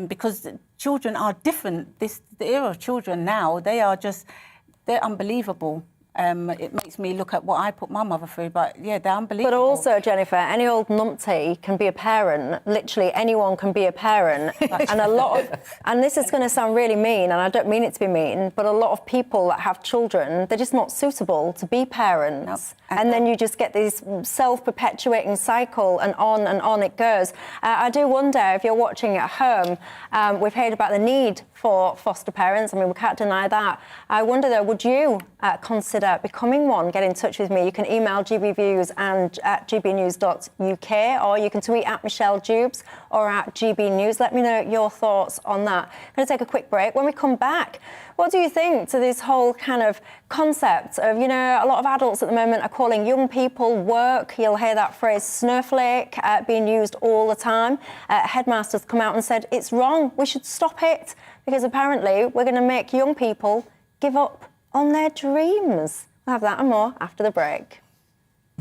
because children are different. The era of children now, they're unbelievable. It makes me look at what I put my mother through, but yeah, they're unbelievable. But also, Jennifer, any old numpty can be a parent. Literally, anyone can be a parent. And a lot of, and this is going to sound really mean, and I don't mean it to be mean, but a lot of people that have children, they're just not suitable to be parents. Nope. And then you just get this self-perpetuating cycle, and on it goes. I do wonder if you're watching at home, we've heard about the need for foster parents. I mean, we can't deny that. I wonder, though, would you consider becoming one? Get in touch with me. You can email GBViews and at gbnews.uk, or you can tweet at Michelle Dewbs or at GBNews. Let me know your thoughts on that. I'm going to take a quick break. When we come back, what do you think to this whole kind of concept of, you know, a lot of adults at the moment are calling young people work. You'll hear that phrase snowflake being used all the time. Headmasters come out and said it's wrong. We should stop it because apparently we're going to make young people give up on their dreams. We'll have that and more after the break.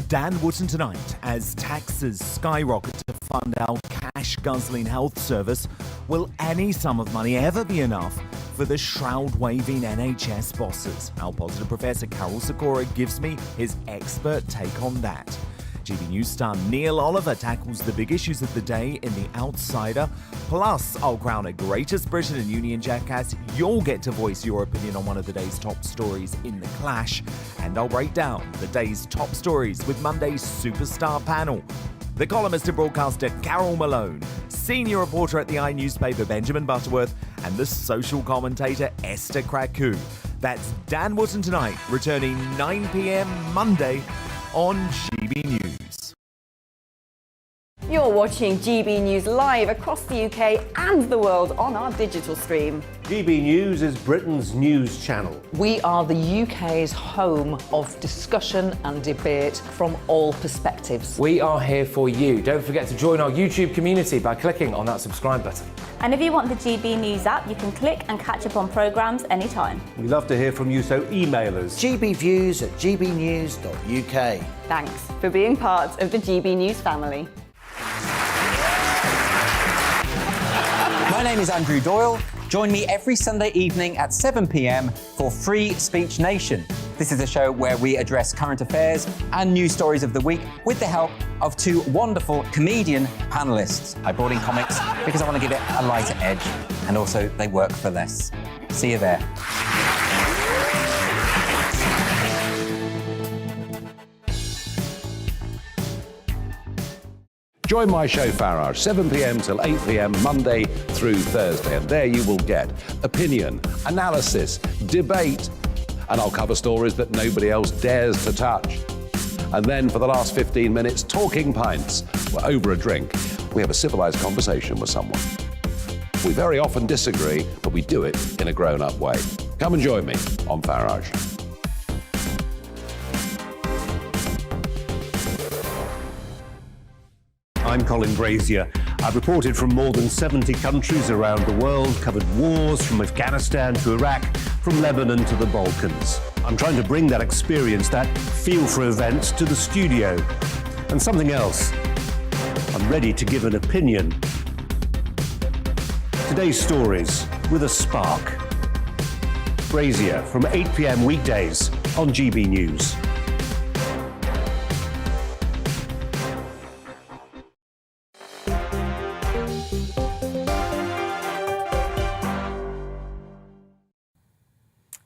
Dan Wootton tonight, as taxes skyrocket to fund our cash-guzzling health service. Will any sum of money ever be enough for the shroud-waving NHS bosses? Our positive Professor Carol Sikora gives me his expert take on that. GB News star Neil Oliver tackles the big issues of the day in The Outsider. Plus, I'll crown a Greatest Britain and Union jackass. You'll get to voice your opinion on one of the day's top stories in The Clash. And I'll break down the day's top stories with Monday's Superstar panel. The columnist and broadcaster Carol Malone, senior reporter at the newspaper Benjamin Butterworth, and the social commentator Esther Kraku. That's Dan Wootton tonight, returning 9 p.m. Monday on GB News. You're watching GB News live across the UK and the world on our digital stream. GB News is Britain's news channel. We are the UK's home of discussion and debate from all perspectives. We are here for you. Don't forget to join our YouTube community by clicking on that subscribe button. And if you want the GB News app, you can click and catch up on programmes anytime. We love to hear from you, so email us. gbviews@gbnews.uk. Thanks for being part of the GB News family. My name is Andrew Doyle. Join me every Sunday evening at 7 p.m. for Free Speech Nation. This is a show where we address current affairs and news stories of the week with the help of two wonderful comedian panellists. I brought in comics because I want to give it a lighter edge, and also they work for less. See you there. Join my show Farage, 7 p.m. till 8 p.m. Monday through Thursday. And there you will get opinion, analysis, debate, and I'll cover stories that nobody else dares to touch. And then for the last 15 minutes, talking pints. We're over a drink. We have a civilized conversation with someone. We very often disagree, but we do it in a grown-up way. Come and join me on Farage. I'm Colin Brazier. I've reported from more than 70 countries around the world, covered wars from Afghanistan to Iraq, from Lebanon to the Balkans. I'm trying to bring that experience, that feel for events, to the studio. And something else, I'm ready to give an opinion. Today's stories with a spark. Brazier from 8 p.m. weekdays on GB News.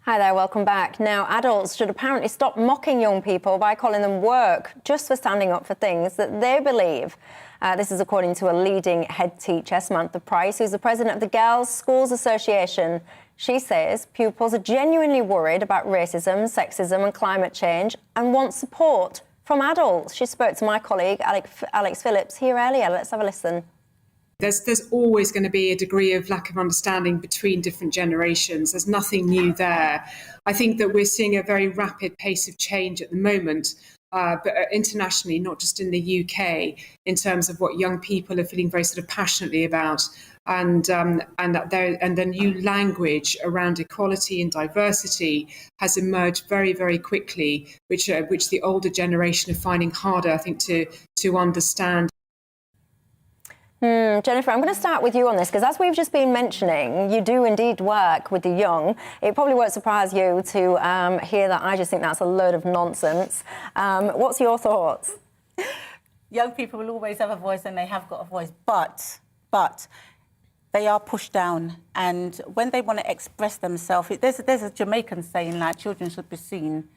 Hi there, welcome back. Now, adults should apparently stop mocking young people by calling them work just for standing up for things that they believe. This is according to a leading head teacher, Samantha Price, who's the president of the Girls' Schools Association. She says pupils are genuinely worried about racism, sexism and climate change and want support from adults. She spoke to my colleague, Alex Phillips, here earlier. Let's have a listen. There's always going to be a degree of lack of understanding between different generations. There's nothing new there. I think that we're seeing a very rapid pace of change at the moment, but internationally, not just in the UK, in terms of what young people are feeling very sort of passionately about, and the new language around equality and diversity has emerged very, very quickly, which the older generation are finding harder, I think, to understand. Jennifer, I'm going to start with you on this, because as we've just been mentioning, you do indeed work with the young. It probably won't surprise you to hear that I just think that's a load of nonsense. What's your thoughts? Young people will always have a voice, and they have got a voice, but they are pushed down. And when they want to express themselves, there's a Jamaican saying like children should be seen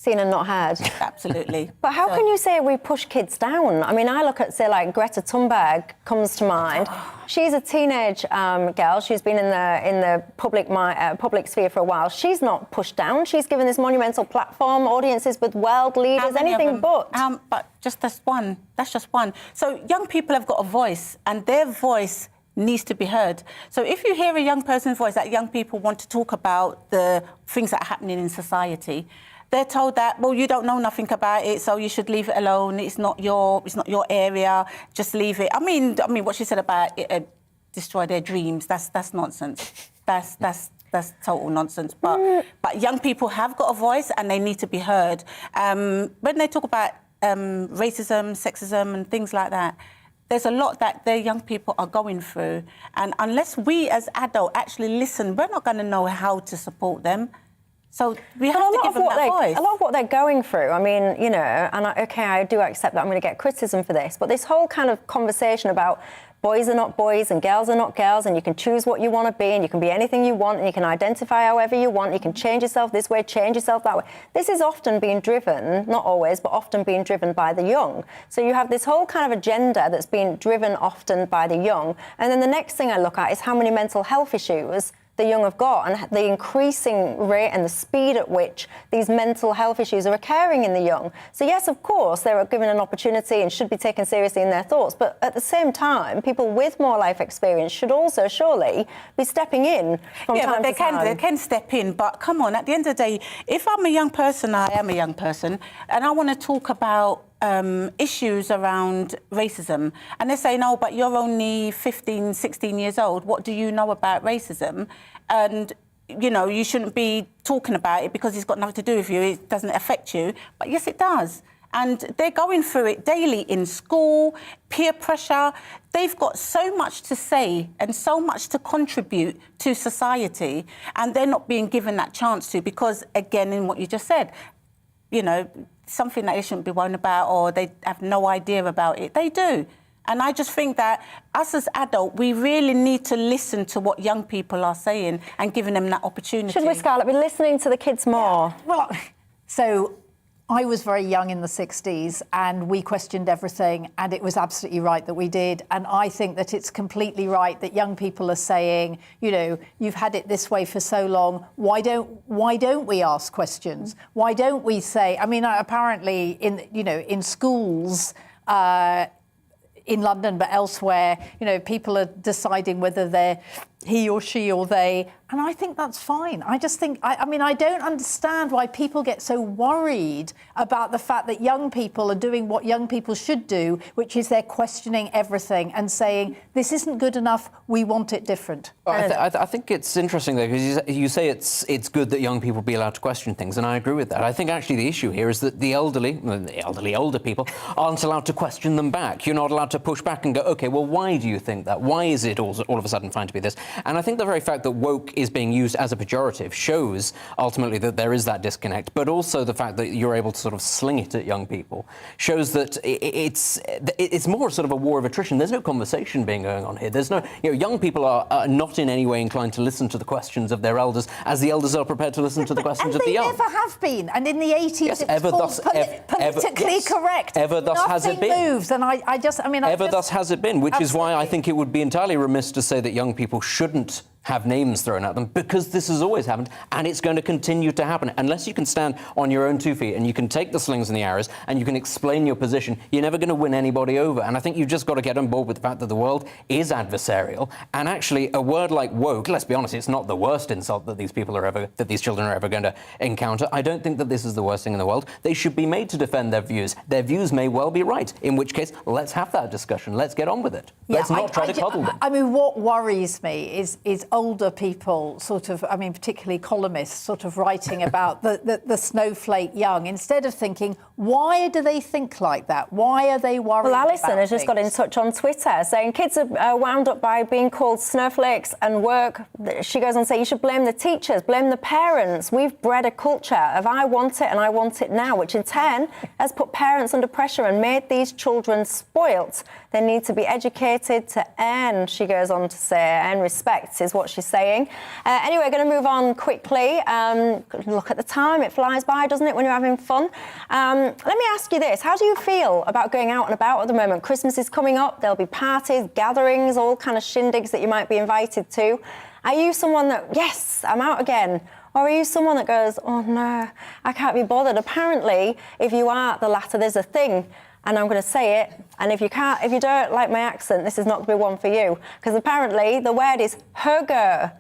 and not heard. Absolutely. But how can you say we push kids down? I mean, I look at, say, like Greta Thunberg comes to mind. She's a teenage girl. She's been in the public sphere for a while. She's not pushed down. She's given this monumental platform, audiences with world leaders, anything but. But just that's one. That's just one. So young people have got a voice, and their voice needs to be heard. So if you hear a young person's voice, that young people want to talk about the things that are happening in society, they're told that, well, you don't know nothing about it, so you should leave it alone. It's not your area. Just leave it. I mean, what she said about destroy their dreams. That's nonsense. That's that's total nonsense. But young people have got a voice and they need to be heard. When they talk about racism, sexism and things like that, there's a lot that the young people are going through. And unless we as adults actually listen, we're not going to know how to support them. So we have to give them that voice. A lot of what they're going through, I mean, you know, and I do accept that I'm going to get criticism for this, but this whole kind of conversation about boys are not boys and girls are not girls and you can choose what you want to be and you can be anything you want and you can identify however you want, you can change yourself this way, change yourself that way. This is often being driven, not always, but often being driven by the young. So you have this whole kind of agenda that's being driven often by the young. And then the next thing I look at is how many mental health issues the young have got and the increasing rate and the speed at which these mental health issues are occurring in the young. So yes, of course, they're given an opportunity and should be taken seriously in their thoughts. But at the same time, people with more life experience should also surely be stepping in from time to time. They can step in, but come on, at the end of the day, if I'm a young person, I am a young person, and I want to talk about issues around racism, and they're saying, oh, but you're only 15, 16 years old, what do you know about racism? And, you know, you shouldn't be talking about it because it's got nothing to do with you, it doesn't affect you. But yes, it does. And they're going through it daily in school, peer pressure. They've got so much to say and so much to contribute to society, and they're not being given that chance to because, again, in what you just said, you know, something that they shouldn't be worrying about or they have no idea about it. They do. And I just think that us as adults, we really need to listen to what young people are saying and giving them that opportunity. Should we, Scarlett, be listening to the kids more? Yeah. Well, so I was very young in the 60s and we questioned everything, and it was absolutely right that we did. And I think that it's completely right that young people are saying, you know, you've had it this way for so long. Why don't we ask questions? Why don't we say? I mean, apparently in schools in London, but elsewhere, you know, people are deciding whether they're he or she or they, and I think that's fine. I just think, I mean, I don't understand why people get so worried about the fact that young people are doing what young people should do, which is they're questioning everything and saying, this isn't good enough, we want it different. I think it's interesting, though, because you say it's good that young people be allowed to question things, and I agree with that. I think actually the issue here is that the older people aren't allowed to question them back. You're not allowed to push back and go, OK, well, why do you think that? Why is it all of a sudden fine to be this? And I think the very fact that woke is being used as a pejorative shows ultimately that there is that disconnect, but also the fact that you're able to sort of sling it at young people shows that it's more sort of a war of attrition. There's no conversation being going on here. There's no, you know, young people are not in any way inclined to listen to the questions of their elders as the elders are prepared to listen to the questions of the young. And they never have been. And in the 80s, yes, it was politically correct. Ever thus has it been. Moves. And Ever thus has it been, which is why I think it would be entirely remiss to say that young people shouldn't have names thrown at them, because this has always happened and it's going to continue to happen. Unless you can stand on your own 2 feet and you can take the slings and the arrows and you can explain your position, you're never going to win anybody over. And I think you've just got to get on board with the fact that the world is adversarial. And actually, a word like woke, let's be honest, it's not the worst insult that these children are ever going to encounter. I don't think that this is the worst thing in the world. They should be made to defend their views. Their views may well be right, in which case, let's have that discussion. Let's get on with it. Let's not try to coddle them. I mean, what worries me is older people sort of, I mean, particularly columnists, sort of writing about the snowflake young, instead of thinking, why do they think like that? Why are they worried? Well, Alison about has just got in touch on Twitter saying kids are wound up by being called snowflakes and work. She goes on to say you should blame the teachers, blame the parents. We've bred a culture of I want it and I want it now, which in turn has put parents under pressure and made these children spoilt. They need to be educated to earn, she goes on to say, earn respect is what she's saying. Anyway, we're going to move on quickly. Look at the time. It flies by, doesn't it, when you're having fun? Let me ask you this. How do you feel about going out and about at the moment? Christmas is coming up. There'll be parties, gatherings, all kind of shindigs that you might be invited to. Are you someone that, yes, I'm out again? Or are you someone that goes, oh, no, I can't be bothered? Apparently, if you are the latter, there's a thing. And I'm going to say it, and if you don't like my accent, this is not going to be one for you. Because apparently the word is hugger.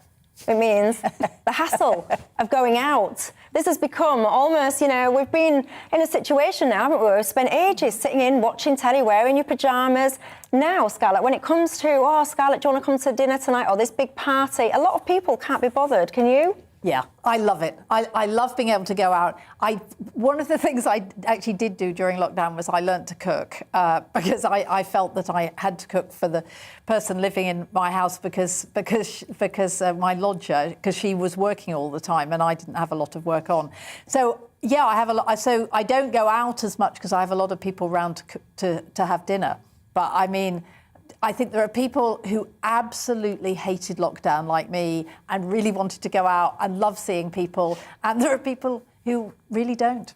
It means the hassle of going out. This has become almost, we've been in a situation now, haven't we? We've spent ages sitting in, watching telly, wearing your pyjamas. Now, Scarlett, when it comes to, Scarlett, do you want to come to dinner tonight or this big party? A lot of people can't be bothered. Can you? Yeah, I love it. I love being able to go out. One of the things I actually did do during lockdown was I learnt to cook because I felt that I had to cook for the person living in my house because my lodger, because she was working all the time and I didn't have a lot of work on. So yeah, I have a lot. So I don't go out as much because I have a lot of people around to have dinner. But I mean, I think there are people who absolutely hated lockdown like me and really wanted to go out and love seeing people. And there are people who really don't.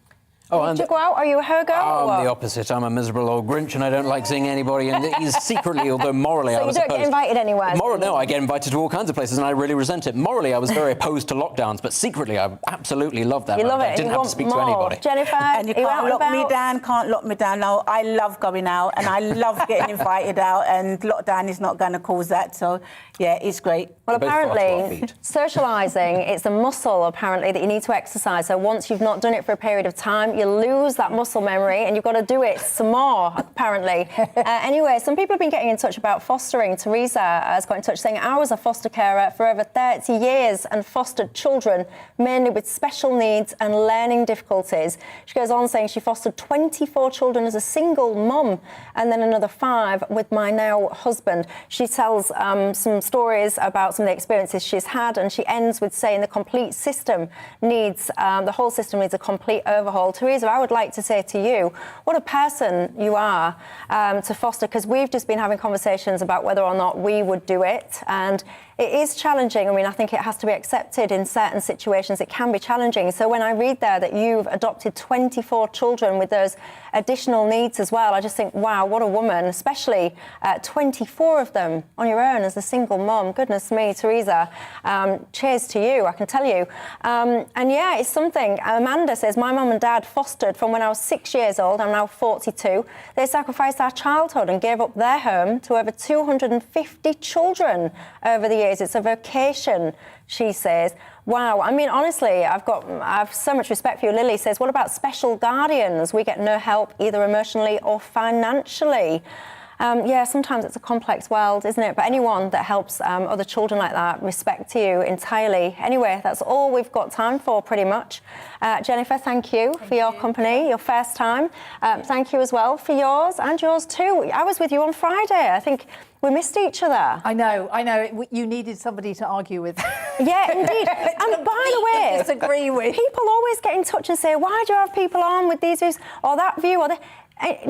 Did you go out? Are you a her girl? I'm the opposite. I'm a miserable old Grinch and I don't like seeing anybody. And he's secretly, although morally I was opposed. So you don't get invited anywhere? No, I get invited to all kinds of places and I really resent it. Morally, I was very opposed to lockdowns, but secretly, I absolutely love that. You love it. I didn't have to speak to anybody. Jennifer, and you can't lock me down. No, I love going out and I love getting invited out, and lockdown is not going to cause that. So, yeah, it's great. Well, apparently, socialising, it's a muscle, apparently, that you need to exercise. So once you've not done it for a period of time, you lose that muscle memory and you've got to do it some more, apparently. Anyway, some people have been getting in touch about fostering. Teresa has got in touch saying, I was a foster carer for over 30 years and fostered children, mainly with special needs and learning difficulties. She goes on saying she fostered 24 children as a single mum and then another 5 with my now husband. She tells some stories about some of the experiences she's had, and she ends with saying the complete system needs, the whole system needs a complete overhaul. Teresa, I would like to say to you, what a person you are to foster, because we've just been having conversations about whether or not we would do it, and it is challenging. I mean, I think it has to be accepted in certain situations. It can be challenging. So when I read there that you've adopted 24 children with those additional needs as well, I just think, wow, what a woman, especially 24 of them on your own as a single mum. Goodness me, Teresa, cheers to you, I can tell you. And yeah, it's something. Amanda says, my mum and dad fostered from when I was 6 years old. I'm now 42. They sacrificed our childhood and gave up their home to over 250 children over the years. It's a vocation, she says. Wow. I mean, honestly, I have so much respect for you. Lily says, what about special guardians? We get no help either emotionally or financially. Yeah, sometimes it's a complex world, isn't it? But anyone that helps other children like that, respect to you entirely. Anyway, that's all we've got time for, pretty much. Jennifer, thank you for your company, your first time. Thank you as well for yours and yours too. I was with you on Friday. I think we missed each other. I know. You needed somebody to argue with. Yeah, indeed. And by the way, disagree with. People always get in touch and say, why do you have people on with these views or that view or that?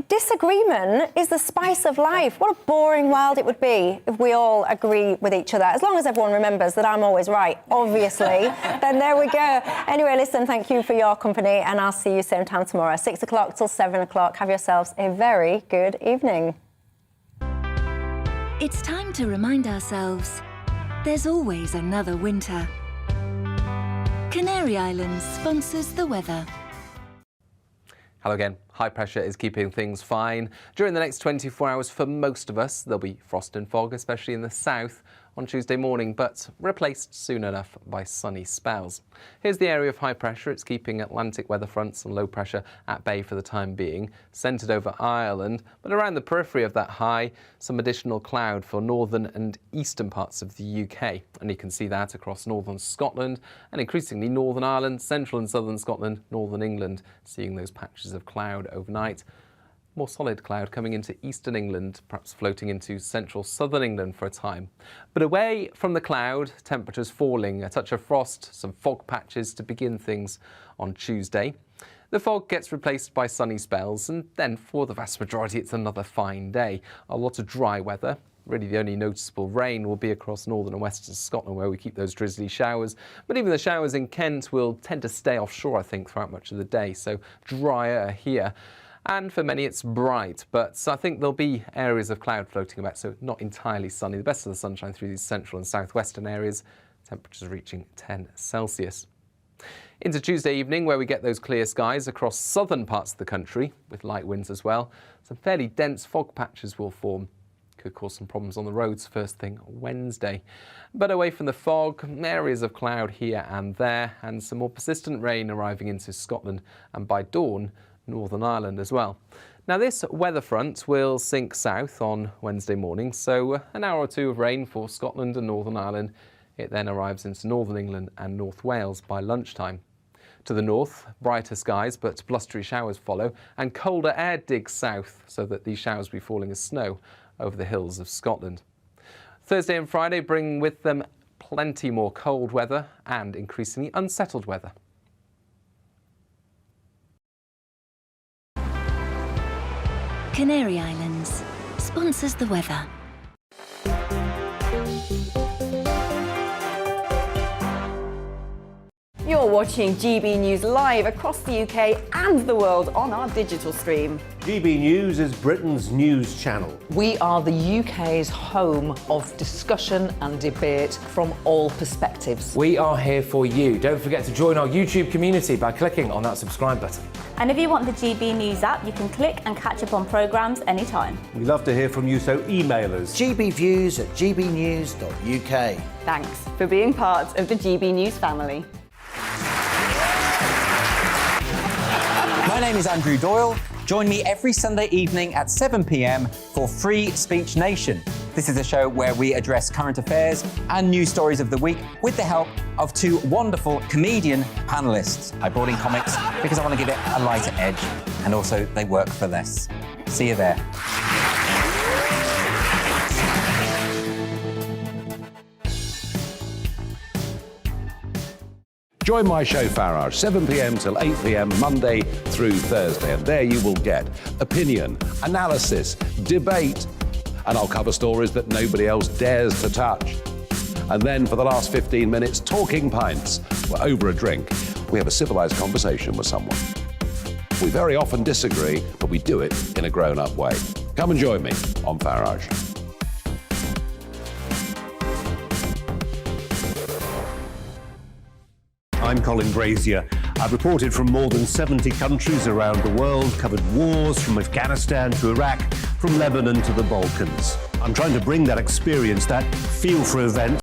Disagreement is the spice of life. What a boring world it would be if we all agree with each other. As long as everyone remembers that I'm always right, obviously, then there we go. Anyway, listen, thank you for your company, and I'll see you same time tomorrow, 6 o'clock till 7 o'clock. Have yourselves a very good evening. It's time to remind ourselves there's always another winter. Canary Islands sponsors the weather. Hello again. High pressure is keeping things fine. During the next 24 hours for most of us, there'll be frost and fog, especially in the south on Tuesday morning, but replaced soon enough by sunny spells. Here's the area of high pressure. It's keeping Atlantic weather fronts and low pressure at bay for the time being, centred over Ireland, but around the periphery of that high, some additional cloud for northern and eastern parts of the UK. And you can see that across northern Scotland and increasingly Northern Ireland, central and southern Scotland, northern England, seeing those patches of cloud overnight. More solid cloud coming into eastern England, perhaps floating into central southern England for a time. But away from the cloud, temperatures falling, a touch of frost, some fog patches to begin things on Tuesday. The fog gets replaced by sunny spells, and then for the vast majority it's another fine day. A lot of dry weather. Really the only noticeable rain will be across northern and western Scotland, where we keep those drizzly showers. But even the showers in Kent will tend to stay offshore, I think, throughout much of the day, so drier here. And for many it's bright, but I think there'll be areas of cloud floating about, so not entirely sunny. The best of the sunshine through these central and southwestern areas, temperatures reaching 10 Celsius. Into Tuesday evening, where we get those clear skies across southern parts of the country, with light winds as well. Some fairly dense fog patches will form. Could cause some problems on the roads first thing Wednesday. But away from the fog, areas of cloud here and there, and some more persistent rain arriving into Scotland and by dawn, Northern Ireland as well. Now this weather front will sink south on Wednesday morning, so an hour or two of rain for Scotland and Northern Ireland. It then arrives into Northern England and North Wales by lunchtime. To the north, brighter skies but blustery showers follow, and colder air digs south so that these showers will be falling as snow over the hills of Scotland. Thursday and Friday bring with them plenty more cold weather and increasingly unsettled weather. Canary Islands sponsors the weather. You're watching GB News live across the UK and the world on our digital stream. GB News is Britain's news channel. We are the UK's home of discussion and debate from all perspectives. We are here for you. Don't forget to join our YouTube community by clicking on that subscribe button. And if you want the GB News app, you can click and catch up on programmes anytime. We love to hear from you, so email us. gbviews@gbnews.uk. Thanks for being part of the GB News family. My name is Andrew Doyle. Join me every Sunday evening at 7 p.m. for Free Speech Nation. This is a show where we address current affairs and news stories of the week with the help of two wonderful comedian panellists. I brought in comics because I want to give it a lighter edge, and also they work for less. See you there. Join my show Farage, 7 p.m. till 8 p.m. Monday through Thursday, and there you will get opinion, analysis, debate, and I'll cover stories that nobody else dares to touch. And then for the last 15 minutes, talking pints. We're over a drink. We have a civilized conversation with someone. We very often disagree, but we do it in a grown-up way. Come and join me on Farage. I'm Colin Brazier. I've reported from more than 70 countries around the world, covered wars from Afghanistan to Iraq, from Lebanon to the Balkans. I'm trying to bring that experience, that feel for events,